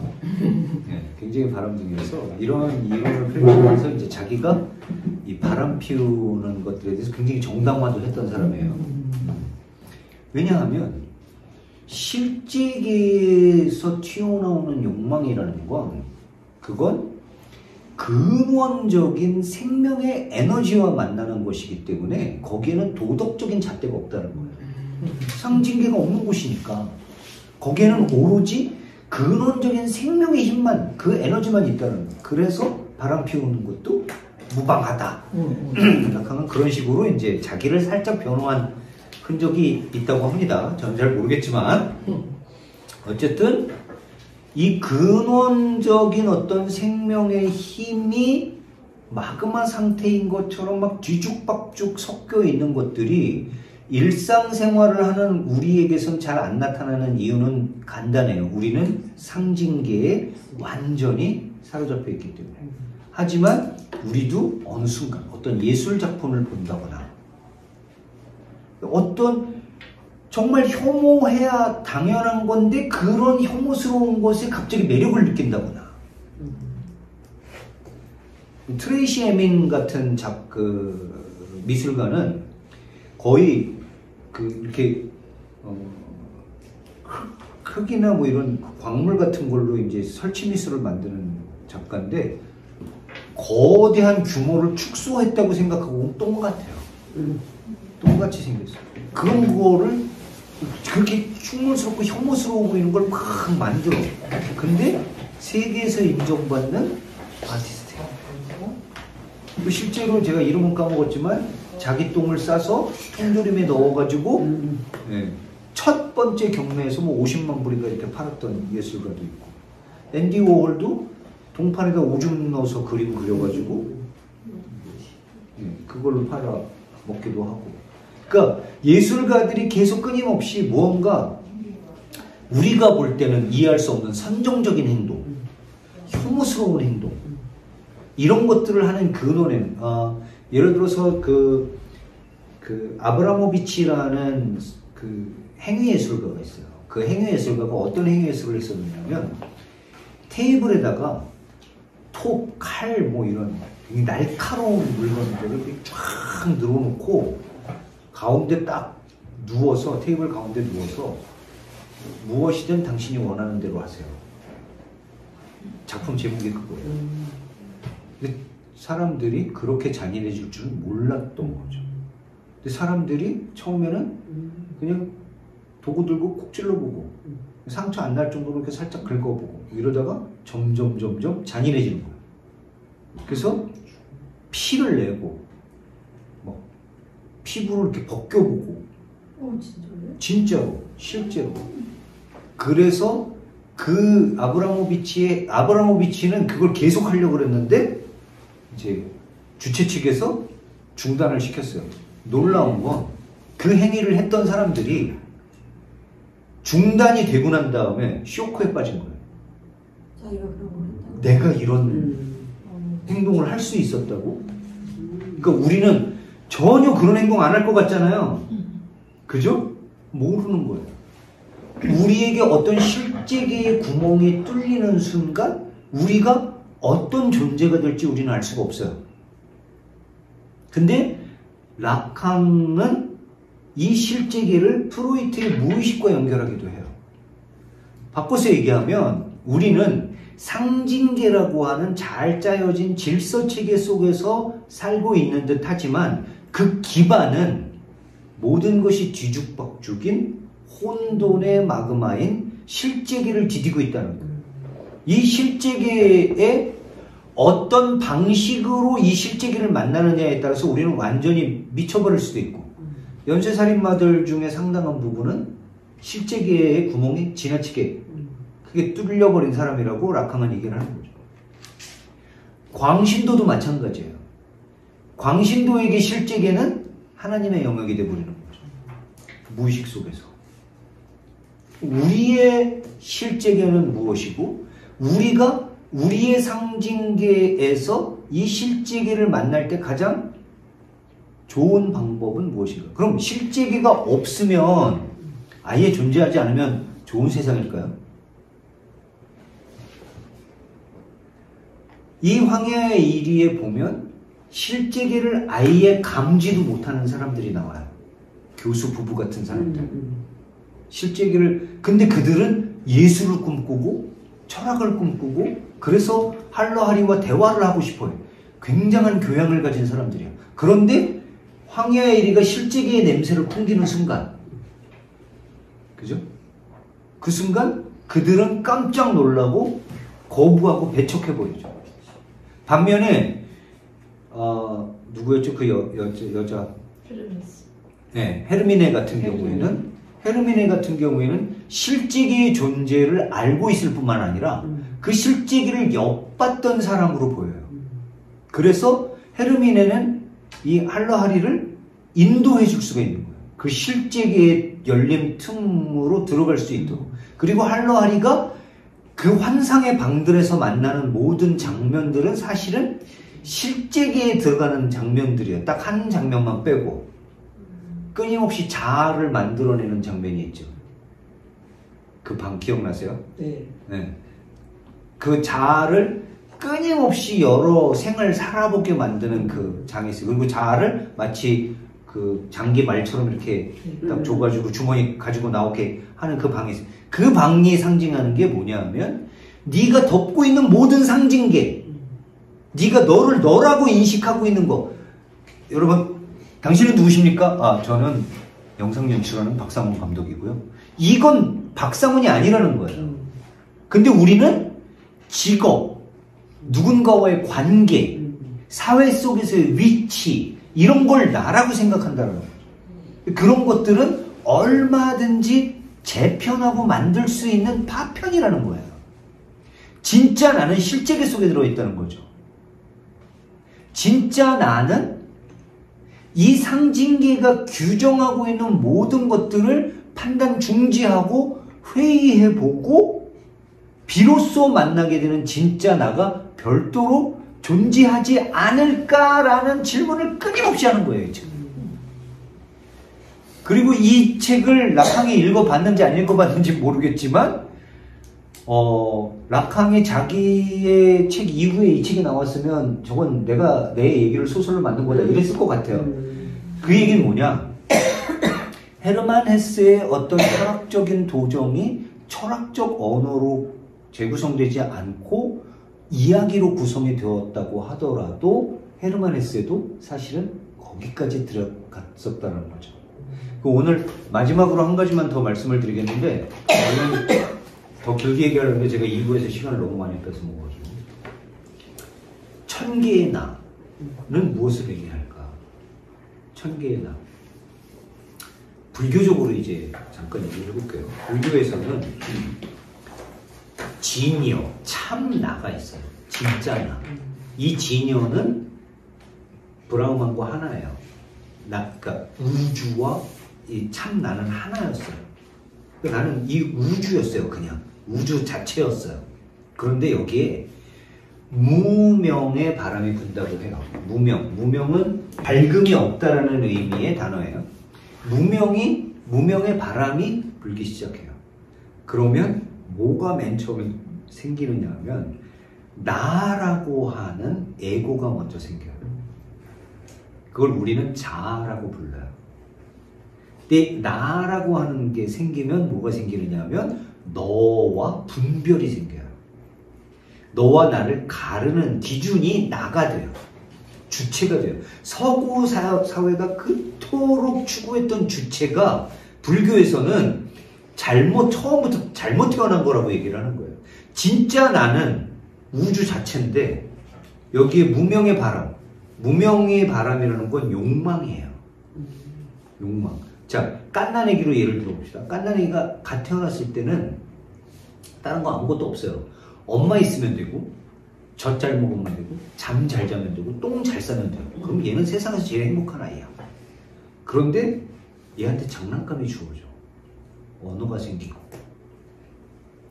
네, 굉장히 바람둥이여서 이런 이론을 펼치면서 이제 자기가 이 바람 피우는 것들에 대해서 굉장히 정당화도 했던 사람이에요. 왜냐하면 실제계에서 튀어나오는 욕망이라는 건 그건 근원적인 생명의 에너지와 만나는 것이기 때문에 거기에는 도덕적인 잣대가 없다는 거예요. 상징계가 없는 곳이니까 거기에는 오로지 근원적인 생명의 힘만, 그 에너지만 있다는 거예요. 그래서 바람 피우는 것도 무방하다. 라칸은 그런 식으로 이제 자기를 살짝 변호한 흔적이 있다고 합니다. 저는 잘 모르겠지만 어쨌든 이 근원적인 어떤 생명의 힘이 마그마 상태인 것처럼 막 뒤죽박죽 섞여 있는 것들이 일상생활을 하는 우리에게선 잘 안 나타나는 이유는 간단해요. 우리는 상징계에 완전히 사로잡혀 있기 때문에. 하지만 우리도 어느 순간 어떤 예술 작품을 본다거나 어떤 정말 혐오해야 당연한 건데 그런 혐오스러운 것에 갑자기 매력을 느낀다거나 트레이시 에민 같은 미술가는 거의 이렇게 흙이나 뭐 이런 광물 같은 걸로 이제 설치 미술을 만드는 작가인데 거대한 규모를 축소했다고 생각하고 보면 똥같아요. 똥같이 생겼어요. 그런 거를 그렇게 흉물스럽고 혐오스러워 보이는 걸 막 만들어. 근데 세계에서 인정받는 아티스트예요. 실제로 제가 이름은 까먹었지만 자기 똥을 싸서 통조림에 넣어가지고 첫 번째 경매에서 뭐 50만 불인가 이렇게 팔았던 예술가도 있고 앤디 워홀도 동판에다 오줌 넣어서 그림 그려가지고 그걸로 팔아 먹기도 하고. 그러니까 예술가들이 계속 끊임없이 무언가 우리가 볼 때는 이해할 수 없는 선정적인 행동, 혐오스러운 행동 이런 것들을 하는 근원에는 예를 들어서 그 아브라모비치라는 그 행위예술가가 있어요. 그 행위예술가가 어떤 행위예술을 했었냐면 테이블에다가 톱, 칼 뭐 이런 날카로운 물건들을 쫙 늘어놓고 가운데 딱 누워서 테이블 가운데 누워서 무엇이든 당신이 원하는 대로 하세요. 작품 제목이 그거예요. 근데 사람들이 그렇게 잔인해질 줄은 몰랐던 거죠. 근데 사람들이 처음에는 그냥 도구 들고 콕 찔러보고 상처 안 날 정도로 이렇게 살짝 긁어보고 이러다가 점점 잔인해지는 거예요. 그래서 피를 내고 뭐 피부를 이렇게 벗겨보고 진짜요? 진짜로, 실제로. 그래서 그 아브라모비치는 그걸 계속 하려고 그랬는데 이제 주최 측에서 중단을 시켰어요. 놀라운 건 그 행위를 했던 사람들이 중단이 되고 난 다음에 쇼크에 빠진 거예요. 자기가 그런 걸 했다고? 내가 이런 행동을 할 수 있었다고? 그러니까 우리는 전혀 그런 행동 안 할 것 같잖아요. 그죠? 모르는 거예요. 우리에게 어떤 실제계의 구멍이 뚫리는 순간 우리가 어떤 존재가 될지 우리는 알 수가 없어요. 근데 라캉은 이 실제계를 프로이트의 무의식과 연결하기도 해요. 바꿔서 얘기하면 우리는 상징계라고 하는 잘 짜여진 질서체계 속에서 살고 있는 듯 하지만 그 기반은 모든 것이 뒤죽박죽인 혼돈의 마그마인 실제계를 디디고 있다는 거예요. 이 실제계에 어떤 방식으로 이 실제계를 만나느냐에 따라서 우리는 완전히 미쳐버릴 수도 있고, 연쇄살인마들 중에 상당한 부분은 실제계의 구멍이 지나치게 크게 뚫려버린 사람이라고 라캉은 얘기를 하는 거죠. 광신도도 마찬가지예요. 광신도에게 실제계는 하나님의 영역이 되어버리는 거죠. 무의식 속에서. 우리의 실제계는 무엇이고 우리가 우리의 상징계에서 이 실제계를 만날 때 가장 좋은 방법은 무엇인가? 그럼 실제계가 없으면 아예 존재하지 않으면 좋은 세상일까요? 이 황야의 이리에 보면 실제계를 아예 감지도 못하는 사람들이 나와요. 교수 부부 같은 사람들. 실제계를, 근데 그들은 예술을 꿈꾸고 철학을 꿈꾸고 그래서 할러하리와 대화를 하고 싶어요. 굉장한 교양을 가진 사람들이에요. 그런데 황야의 이리가 실제계의 냄새를 풍기는 순간, 그죠? 그 순간 그들은 깜짝 놀라고 거부하고 배척해버리죠. 반면에 누구였죠? 그 여자 헤르메스. 네, 헤르미네 같은 경우에는 실제계의 존재를 알고 있을 뿐만 아니라 그 실제계를 엿봤던 사람으로 보여요. 그래서 헤르미네는 이 할러하리를 인도해 줄 수가 있는 거예요. 그 실제계의 열린 틈으로 들어갈 수 있도록. 그리고 할러하리가 그 환상의 방들에서 만나는 모든 장면들은 사실은 실제계에 들어가는 장면들이에요. 딱 한 장면만 빼고 끊임없이 자아를 만들어내는 장면이 있죠. 그 방 기억나세요? 네. 네. 그 자아를 끊임없이 여러 생을 살아보게 만드는 그 장이 있어요. 그리고 자아를 마치 그 장기 말처럼 이렇게 딱 줘가지고 주머니 가지고 나오게 하는 그 방이 있어요. 그 방이 상징하는 게 뭐냐면 네가 덮고 있는 모든 상징계, 네가 너를 너라고 인식하고 있는 거. 여러분, 당신은 누구십니까? 저는 영상 연출하는 박상훈 감독이고요. 이건 박상훈이 아니라는 거예요. 근데 우리는 직업, 누군가와의 관계, 사회 속에서의 위치, 이런 걸 나라고 생각한다는 거죠. 그런 것들은 얼마든지 재편하고 만들 수 있는 파편이라는 거예요. 진짜 나는 실제계 속에 들어있다는 거죠. 진짜 나는 이 상징계가 규정하고 있는 모든 것들을 판단 중지하고 회의해보고 비로소 만나게 되는 진짜 나가 별도로 존재하지 않을까라는 질문을 끊임없이 하는 거예요. 지금. 그리고 이 책을 라캉이 읽어봤는지 안 읽어봤는지 모르겠지만 라캉이 자기의 책 이후에 이 책이 나왔으면 저건 내가 내 얘기를 소설로 만든 거다 이랬을 것 같아요. 그 얘기는 뭐냐? 헤르만 헤세의 어떤 철학적인 도정이 철학적 언어로 재구성되지 않고 이야기로 구성이 되었다고 하더라도 헤르만 헤세도 사실은 거기까지 들어갔었다는 거죠. 오늘 마지막으로 한 가지만 더 말씀을 드리겠는데 저는 더 길게 얘기하려는데 제가 2부에서 시간을 너무 많이 뺏어 먹어가지고 천개의 나는 무엇을 의미할까? 천개의 나. 불교적으로 이제 잠깐 얘기를 해볼게요. 불교에서는 진여, 참 나가 있어요. 진짜 나. 이 진여는 브라흐만과 하나예요. 그러니까 우주와 이 참 나는 하나였어요. 그러니까 나는 이 우주였어요. 그냥 우주 자체였어요. 그런데 여기에 무명의 바람이 분다고 해요. 무명은 밝음이 없다라는 의미의 단어예요. 무명의 바람이 불기 시작해요. 그러면 뭐가 맨 처음에 생기느냐 하면 나라고 하는 에고가 먼저 생겨요. 그걸 우리는 자아라고 불러요. 근데 나라고 하는 게 생기면 뭐가 생기느냐 하면 너와 분별이 생겨요. 너와 나를 가르는 기준이 나가 돼요. 주체가 돼요. 서구 사회가 그토록 추구했던 주체가 불교에서는 처음부터 잘못 태어난 거라고 얘기를 하는 거예요. 진짜 나는 우주 자체인데 여기에 무명의 바람이라는 건 욕망이에요. 욕망. 자, 깐난애기로 예를 들어봅시다. 깐난애기가 갓 태어났을 때는 다른 거 아무것도 없어요. 엄마 있으면 되고, 젖 잘 먹으면 되고, 잠 잘 자면 되고, 똥 잘 싸면 되고. 그럼 얘는 세상에서 제일 행복한 아이야. 그런데 얘한테 장난감이 주어져. 언어가 생기고.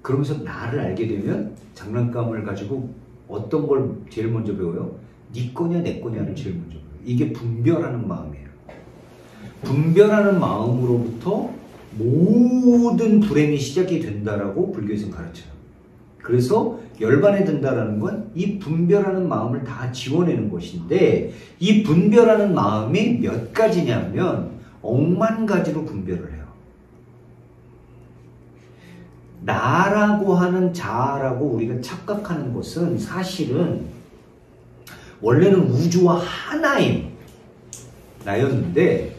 그러면서 나를 알게 되면 장난감을 가지고 어떤 걸 제일 먼저 배워요? 네 거냐 내 거냐를 제일 먼저 배워요. 이게 분별하는 마음이에요. 분별하는 마음으로부터 모든 불행이 시작이 된다라고 불교에서는 가르쳐요. 그래서 열반에 든다라는 건 이 분별하는 마음을 다 지워내는 것인데 이 분별하는 마음이 몇 가지냐면 억만 가지로 분별을 해요. 나라고 하는 자아라고 우리가 착각하는 것은 사실은 원래는 우주와 하나인 나였는데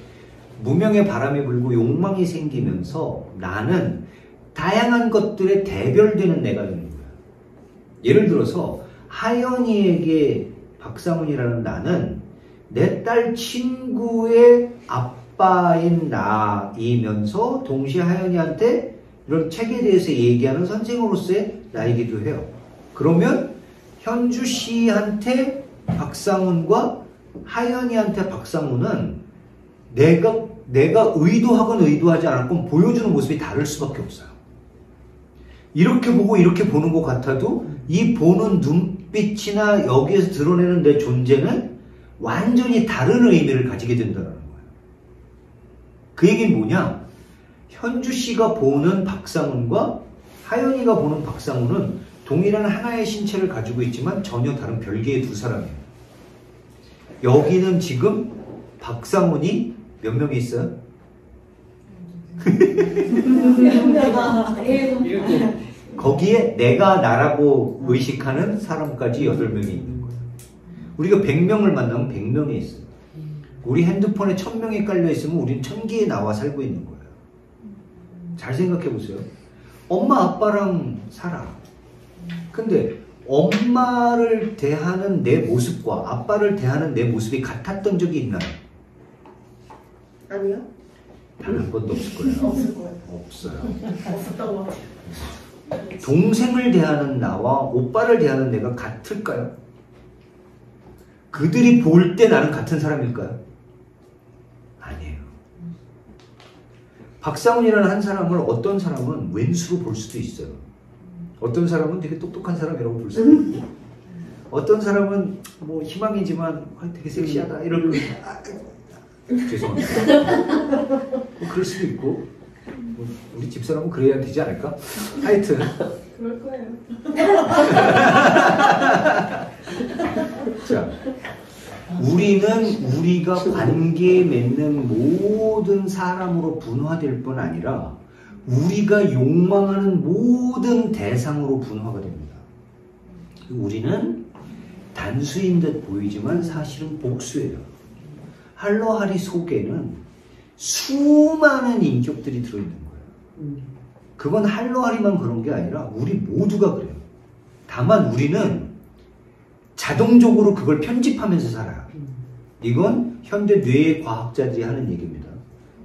무명의 바람이 불고 욕망이 생기면서 나는 다양한 것들에 대별되는 내가 되는 거야. 예를 들어서 하연이에게 박상훈이라는 나는 내 딸 친구의 아빠인 나이면서 동시에 하연이한테 이런 책에 대해서 얘기하는 선생으로서의 나이기도 해요. 그러면 현주 씨한테 박상훈과 하연이한테 박상훈은 내가 의도하건 의도하지 않았건 보여주는 모습이 다를 수밖에 없어요. 이렇게 보고 이렇게 보는 것 같아도 이 보는 눈빛이나 여기에서 드러내는 내 존재는 완전히 다른 의미를 가지게 된다는 거예요. 그 얘기는 뭐냐? 현주 씨가 보는 박상훈과 하연이가 보는 박상훈은 동일한 하나의 신체를 가지고 있지만 전혀 다른 별개의 두 사람이에요. 여기는 지금 박상훈이 몇 명이 있어요? 거기에 내가 나라고 의식하는 사람까지 8명이 있는 거예요. 우리가 100명을 만나면 100명이 있어요. 우리 핸드폰에 1000명이 깔려있으면 우리는 1000개에 나와 살고 있는 거예요. 잘 생각해 보세요. 엄마 아빠랑 살아. 근데 엄마를 대하는 내 모습과 아빠를 대하는 내 모습이 같았던 적이 있나요? 아니요. 단 한 번도 없을 거예요. 없을 거예요. 없어요. 없었던 것 같아요. 동생을 대하는 나와 오빠를 대하는 내가 같을까요? 그들이 볼 때 나는 같은 사람일까요? 아니에요. 박상훈이라는 한 사람을 어떤 사람은 왼수로 볼 수도 있어요. 어떤 사람은 되게 똑똑한 사람이라고 볼 수도 있고 어떤 사람은 뭐 희망이지만 되게 섹시하다 이럴 거 죄송합니다. 뭐 그럴 수도 있고 뭐 우리 집사람은 그래야 되지 않을까? 하여튼 그럴 거예요. 자, 우리는 우리가 관계 맺는 모든 사람으로 분화될 뿐 아니라 우리가 욕망하는 모든 대상으로 분화가 됩니다. 우리는 단수인 듯 보이지만 사실은 복수예요. 할로하리 속에는 수많은 인격들이 들어있는 거예요. 그건 할로하리만 그런 게 아니라 우리 모두가 그래요. 다만 우리는 자동적으로 그걸 편집하면서 살아요. 이건 현대 뇌 과학자들이 하는 얘기입니다.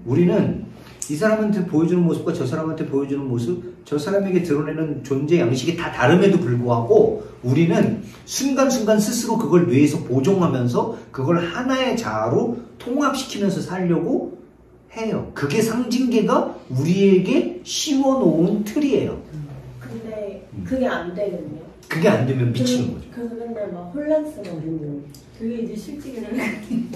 우리는 이 사람한테 보여주는 모습과 저 사람한테 보여주는 모습, 저 사람에게 드러내는 존재 양식이 다 다름에도 불구하고 우리는 순간순간 스스로 그걸 뇌에서 보정하면서 그걸 하나의 자아로 통합시키면서 살려고 해요. 그게 상징계가 우리에게 씌워놓은 틀이에요. 근데 그게 안 되면요? 그게 안 되면 미치는 거죠. 그래서 맨날 막 혼란스러워요. 그게 이제 실직이라는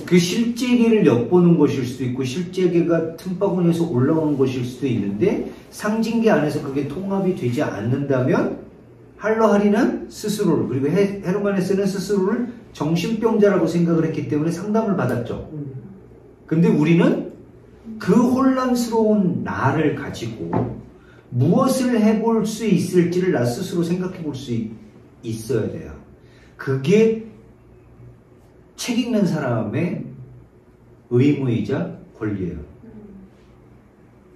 그 실제계를 엿보는 것일 수도 있고 실제계가 틈바구니에서 올라오는 것일 수도 있는데 상징계 안에서 그게 통합이 되지 않는다면 할러하리는 스스로를 그리고 헤르만 헤세는 스스로를 정신병자라고 생각을 했기 때문에 상담을 받았죠. 근데 우리는 그 혼란스러운 나를 가지고 무엇을 해볼 수 있을지를 나 스스로 생각해 볼 수 있어야 돼요. 그게 책 읽는 사람의 의무이자 권리예요.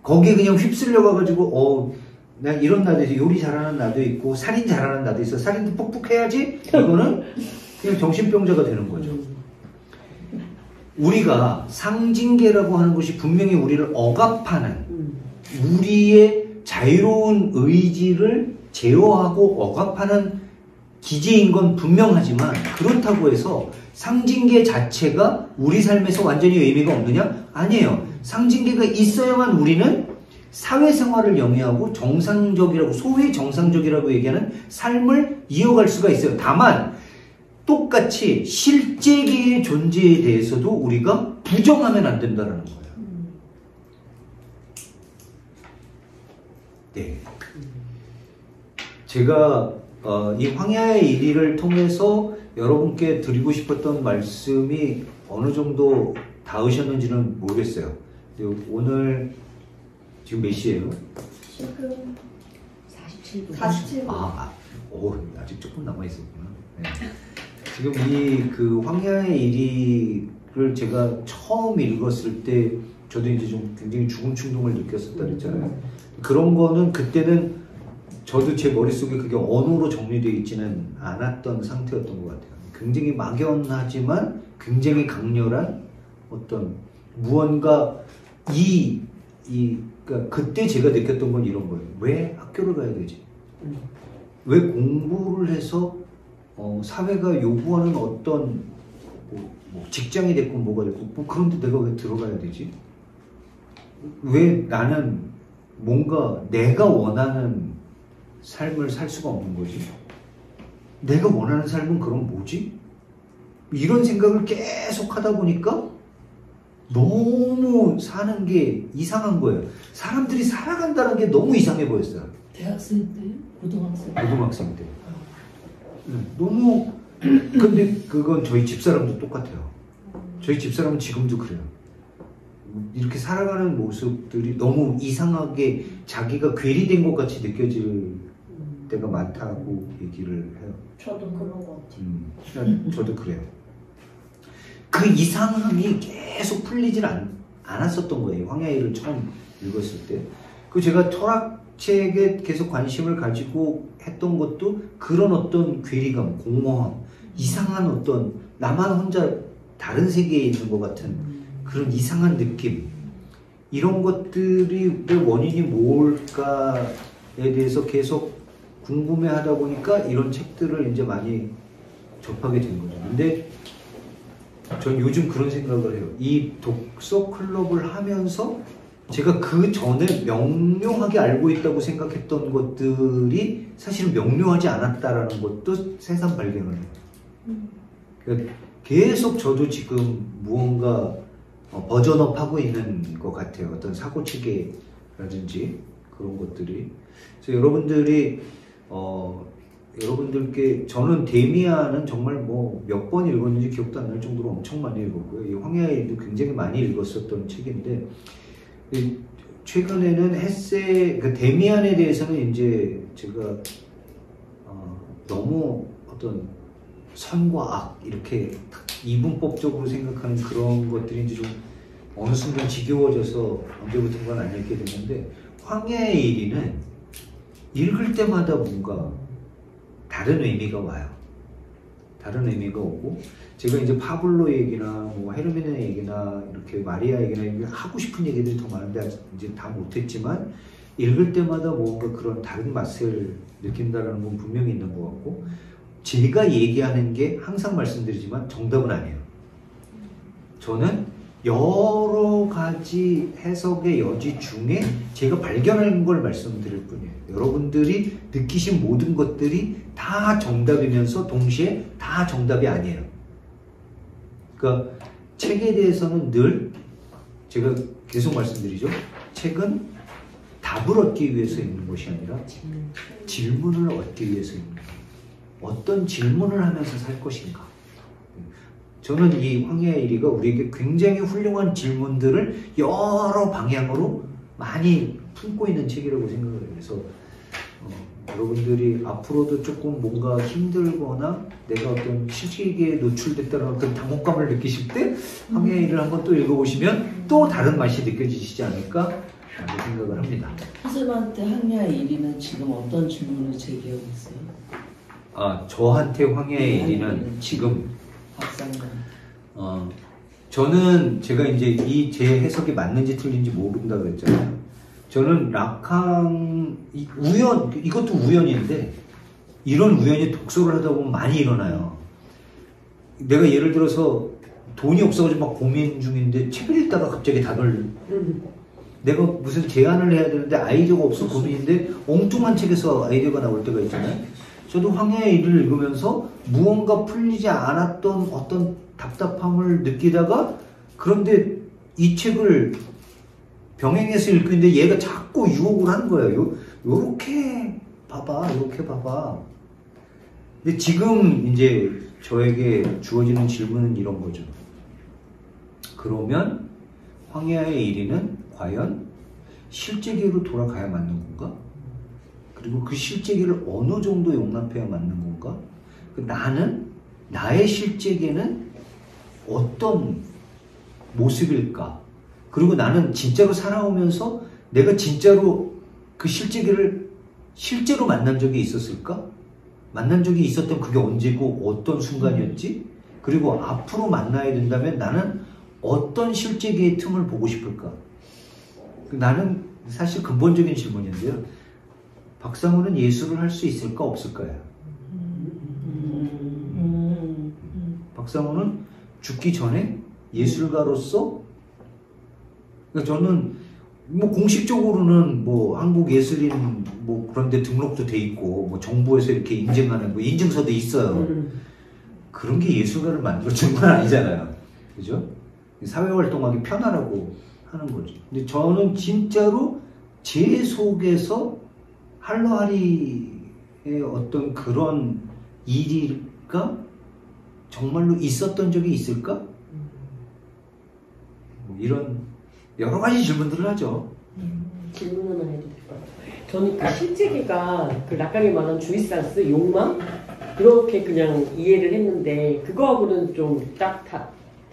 거기에 그냥 휩쓸려 가가지고 나 이런 나도 있어. 요리 잘하는 나도 있고 살인 잘하는 나도 있어. 살인도 푹푹 해야지. 이거는 그냥 정신병자가 되는 거죠. 우리가 상징계라고 하는 것이 분명히 우리를 억압하는 우리의 자유로운 의지를 제어하고 억압하는 기제인 건 분명하지만 그렇다고 해서 상징계 자체가 우리 삶에서 완전히 의미가 없느냐? 아니에요. 상징계가 있어야만 우리는 사회생활을 영위하고 정상적이라고 소위 정상적이라고 얘기하는 삶을 이어갈 수가 있어요. 다만 똑같이 실제계의 존재에 대해서도 우리가 부정하면 안 된다는 거예요. 네. 제가 이 황야의 1위를 통해서 여러분께 드리고 싶었던 말씀이 어느 정도 닿으셨는지는 모르겠어요. 오늘 지금 몇 시예요? 지금 47분. 47분. 아직 조금 남아있었구나. 네. 지금 이 그 황야의 1위를 제가 처음 읽었을 때 저도 이제 좀 굉장히 죽음 충동을 느꼈었다 그랬잖아요. 그런 거는 그때는 저도 제 머릿속에 그게 언어로 정리되어 있지는 않았던 상태였던 것 같아요. 굉장히 막연하지만 굉장히 강렬한 어떤 무언가 그러니까 그때 제가 느꼈던 건 이런 거예요. 왜 학교를 가야 되지? 왜 공부를 해서 사회가 요구하는 어떤 뭐 직장이 됐건 뭐가 됐건 뭐 그런데 내가 왜 들어가야 되지? 왜 나는 뭔가 내가 원하는 삶을 살 수가 없는 거지? 내가 원하는 삶은 그럼 뭐지? 이런 생각을 계속 하다 보니까 너무 사는 게 이상한 거예요. 사람들이 살아간다는 게 너무 이상해 보였어요. 대학생 때요? 고등학생 때? 고등학생 때. 너무 근데 그건 저희 집사람도 똑같아요. 저희 집사람은 지금도 그래요. 이렇게 살아가는 모습들이 너무 이상하게 자기가 괴리된 것 같이 느껴질 때가 많다고 얘기를 해요. 저도 그런 것 같아요. 저도 그래요. 그 이상함이 계속 풀리질 않았었던 거예요. 황야일을 처음 읽었을 때. 그 제가 철학책에 계속 관심을 가지고 했던 것도 그런 어떤 괴리감, 공허함, 이상한 어떤 나만 혼자 다른 세계에 있는 것 같은 그런 이상한 느낌, 이런 것들이 왜 원인이 뭘까에 대해서 계속 궁금해하다 보니까 이런 책들을 이제 많이 접하게 된 거죠. 근데 전 요즘 그런 생각을 해요. 이 독서 클럽을 하면서 제가 그 전에 명료하게 알고 있다고 생각했던 것들이 사실은 명료하지 않았다라는 것도 새삼 발견을 해요. 그러니까 계속 저도 지금 무언가 버전업하고 있는 것 같아요. 어떤 사고체계라든지 그런 것들이. 그래서 여러분들이 여러분들께 저는 데미안은 정말 뭐 몇 번 읽었는지 기억도 안 날 정도로 엄청 많이 읽었고요. 이 황야의 일도 굉장히 많이 읽었었던 책인데 최근에는 헤세 그 데미안에 대해서는 이제 제가 너무 어떤 선과 악 이렇게 이분법적으로 생각하는 그런 것들이 이제 좀 어느 순간 지겨워져서 언제부턴가 안 읽게 됐는데 황야의 일위는 읽을 때마다 뭔가 다른 의미가 와요. 다른 의미가 오고, 제가 이제 파블로 얘기나 뭐 헤르미네 얘기나 이렇게 마리아 얘기나 하고 싶은 얘기들이 더 많은데 이제 다 못했지만 읽을 때마다 뭔가 그런 다른 맛을 느낀다라는 건 분명히 있는 것 같고, 제가 얘기하는 게 항상 말씀드리지만 정답은 아니에요. 저는 여러 가지 해석의 여지 중에 제가 발견한 걸 말씀드릴 뿐이에요. 여러분들이 느끼신 모든 것들이 다 정답이면서 동시에 다 정답이 아니에요. 그러니까 책에 대해서는 늘 제가 계속 말씀드리죠. 책은 답을 얻기 위해서 읽는 것이 아니라 질문을 얻기 위해서 읽는 거예요. 어떤 질문을 하면서 살 것인가. 저는 이 황야의 1위가 우리에게 굉장히 훌륭한 질문들을 여러 방향으로 많이 품고 있는 책이라고 생각을 해요. 그래서 여러분들이 앞으로도 조금 뭔가 힘들거나 내가 어떤 실직에 노출됐다는 어떤 당혹감을 느끼실 때 황야의 1위를 한번 또 읽어보시면 또 다른 맛이 느껴지시지 않을까 라고 생각을 합니다. 선생님한테 황야의 1위는 지금 어떤 질문을 제기하고 있어요? 아, 저한테 황야의 1위는 지금 박사님. 저는 제가 이제 이 제 해석이 맞는지 틀린지 모른다 그랬잖아요. 저는 라캉 이것도 우연인데 이런 우연이 독서를 하다 보면 많이 일어나요. 내가 예를 들어서 돈이 없어가지고 막 고민 중인데 책을 읽다가 갑자기 답을 내가 무슨 제안을 해야 되는데 아이디어가 없어 고민인데 엉뚱한 책에서 아이디어가 나올 때가 있잖아요. 저도 황야의 1위를 읽으면서 무언가 풀리지 않았던 어떤 답답함을 느끼다가, 그런데 이 책을 병행해서 읽고 있는데 얘가 자꾸 유혹을 하는 거예요. 요렇게 봐봐, 요렇게 봐봐. 근데 지금 이제 저에게 주어지는 질문은 이런 거죠. 그러면 황야의 1위는 과연 실제계로 돌아가야 맞는 건가? 그리고 그 실제계를 어느 정도 용납해야 맞는 건가? 나는 나의 실제계는 어떤 모습일까? 그리고 나는 진짜로 살아오면서 내가 진짜로 그 실제계를 실제로 만난 적이 있었을까? 만난 적이 있었던 그게 언제고 어떤 순간이었지? 그리고 앞으로 만나야 된다면 나는 어떤 실제계의 틈을 보고 싶을까? 나는 사실 근본적인 질문인데요. 박상훈은 예술을 할 수 있을까 없을까요? 박상훈은 죽기 전에 예술가로서, 그러니까 저는 뭐 공식적으로는 뭐 한국예술인 뭐 그런데 등록도 돼 있고 뭐 정부에서 이렇게 인증하는 뭐 인증서도 있어요. 그런 게 예술가를 만들어준 건 아니잖아요. 그죠? 사회활동하기 편하라고 하는 거죠. 근데 저는 진짜로 제 속에서 할로하리의 어떤 그런 일이가 정말로 있었던 적이 있을까? 뭐 이런 여러 가지 질문들을 하죠. 질문 하나 해도 될 것 같아요. 저는 그 실제기가 그 락강이 말한 주이산스, 욕망? 그렇게 그냥 이해를 했는데 그거하고는 좀 딱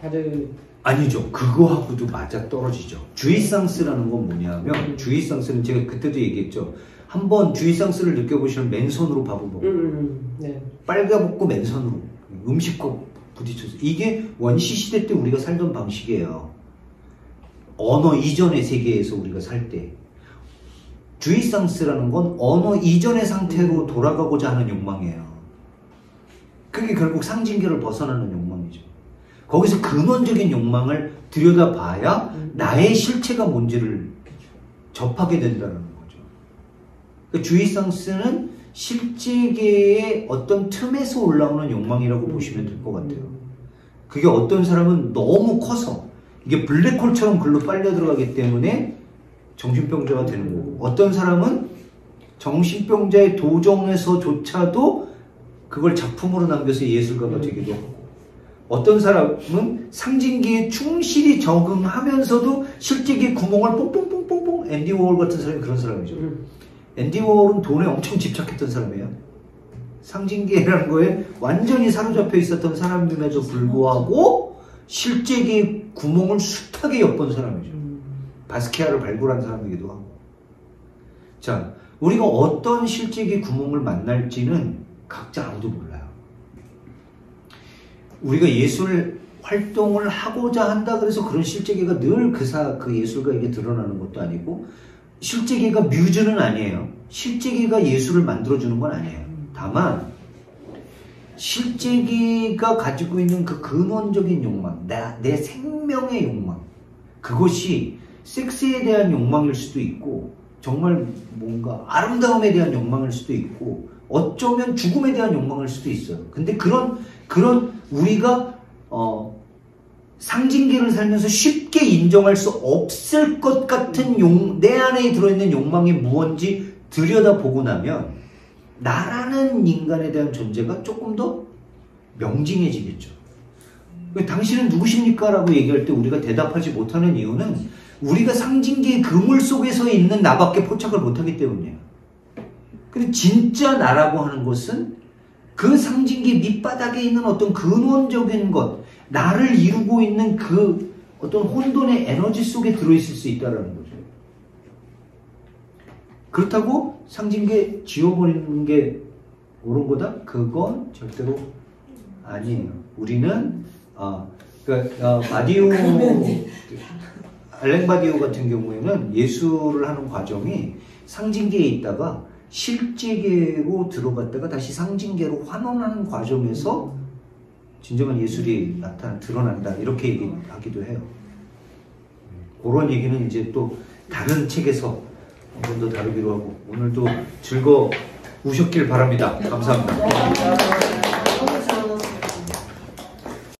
다른... 아니죠. 그거하고도 맞아 떨어지죠. 주이상스라는 건 뭐냐면 주이상스는 제가 그때도 얘기했죠. 한번 주이상스를 느껴보시면 맨손으로 밥을 먹고 네. 빨가벗고 맨손으로 음식과 부딪혀서, 이게 원시 시대 때 우리가 살던 방식이에요. 언어 이전의 세계에서 우리가 살 때. 주이상스라는 건 언어 이전의 상태로 돌아가고자 하는 욕망이에요. 그게 결국 상징계를 벗어나는 욕망이죠. 거기서 근원적인 욕망을 들여다봐야 나의 실체가 뭔지를 접하게 된다는 거죠. 그러니까 주이상스는 실제계의 어떤 틈에서 올라오는 욕망이라고 보시면 될 것 같아요. 그게 어떤 사람은 너무 커서 이게 블랙홀처럼 글로 빨려 들어가기 때문에 정신병자가 되는 거고, 어떤 사람은 정신병자의 도정에서조차도 그걸 작품으로 남겨서 예술가가 되기도 하고, 어떤 사람은 상징계에 충실히 적응하면서도 실제계의 구멍을 뽕뽕뽕뽕뽕, 앤디 워홀 같은 사람이 그런 사람이죠. 앤디 워홀은 돈에 엄청 집착했던 사람이에요. 상징계라는 거에 완전히 사로잡혀 있었던 사람임에도 불구하고 실제계의 구멍을 숱하게 엿본 사람이죠. 바스키아를 발굴한 사람이기도 하고. 자, 우리가 어떤 실제계의 구멍을 만날지는 각자 아무도 몰라요. 우리가 예술 활동을 하고자 한다 그래서 그런 실제계가 늘 그 예술가에게 드러나는 것도 아니고, 실제계가 뮤즈는 아니에요. 실제계가 예술을 만들어주는 건 아니에요. 다만 실제계가 가지고 있는 그 근원적인 욕망, 내 생명의 욕망, 그것이 섹스에 대한 욕망일 수도 있고, 정말 뭔가 아름다움에 대한 욕망일 수도 있고, 어쩌면 죽음에 대한 욕망일 수도 있어요. 근데 그런 우리가 상징계를 살면서 쉽게 인정할 수 없을 것 같은 내 안에 들어있는 욕망이 무언지 들여다보고 나면 나라는 인간에 대한 존재가 조금 더 명징해지겠죠. 당신은 누구십니까? 라고 얘기할 때 우리가 대답하지 못하는 이유는 우리가 상징계의 그물 속에서 있는 나밖에 포착을 못하기 때문이에요. 근데 진짜 나라고 하는 것은 그 상징계 밑바닥에 있는 어떤 근원적인 것, 나를 이루고 있는 그 어떤 혼돈의 에너지 속에 들어있을 수 있다는 거죠. 그렇다고 상징계 지워버리는 게 옳은 거다? 그건 절대로 아니에요. 우리는 바디오, 알랭 바디오 같은 경우에는 예술을 하는 과정이 상징계에 있다가 실제계로 들어갔다가 다시 상징계로 환원하는 과정에서 진정한 예술이 드러난다, 이렇게 얘기하기도 해요. 그런 얘기는 이제 또 다른 책에서 좀 더 다루기로 하고, 오늘도 즐거우셨길 바랍니다. 감사합니다.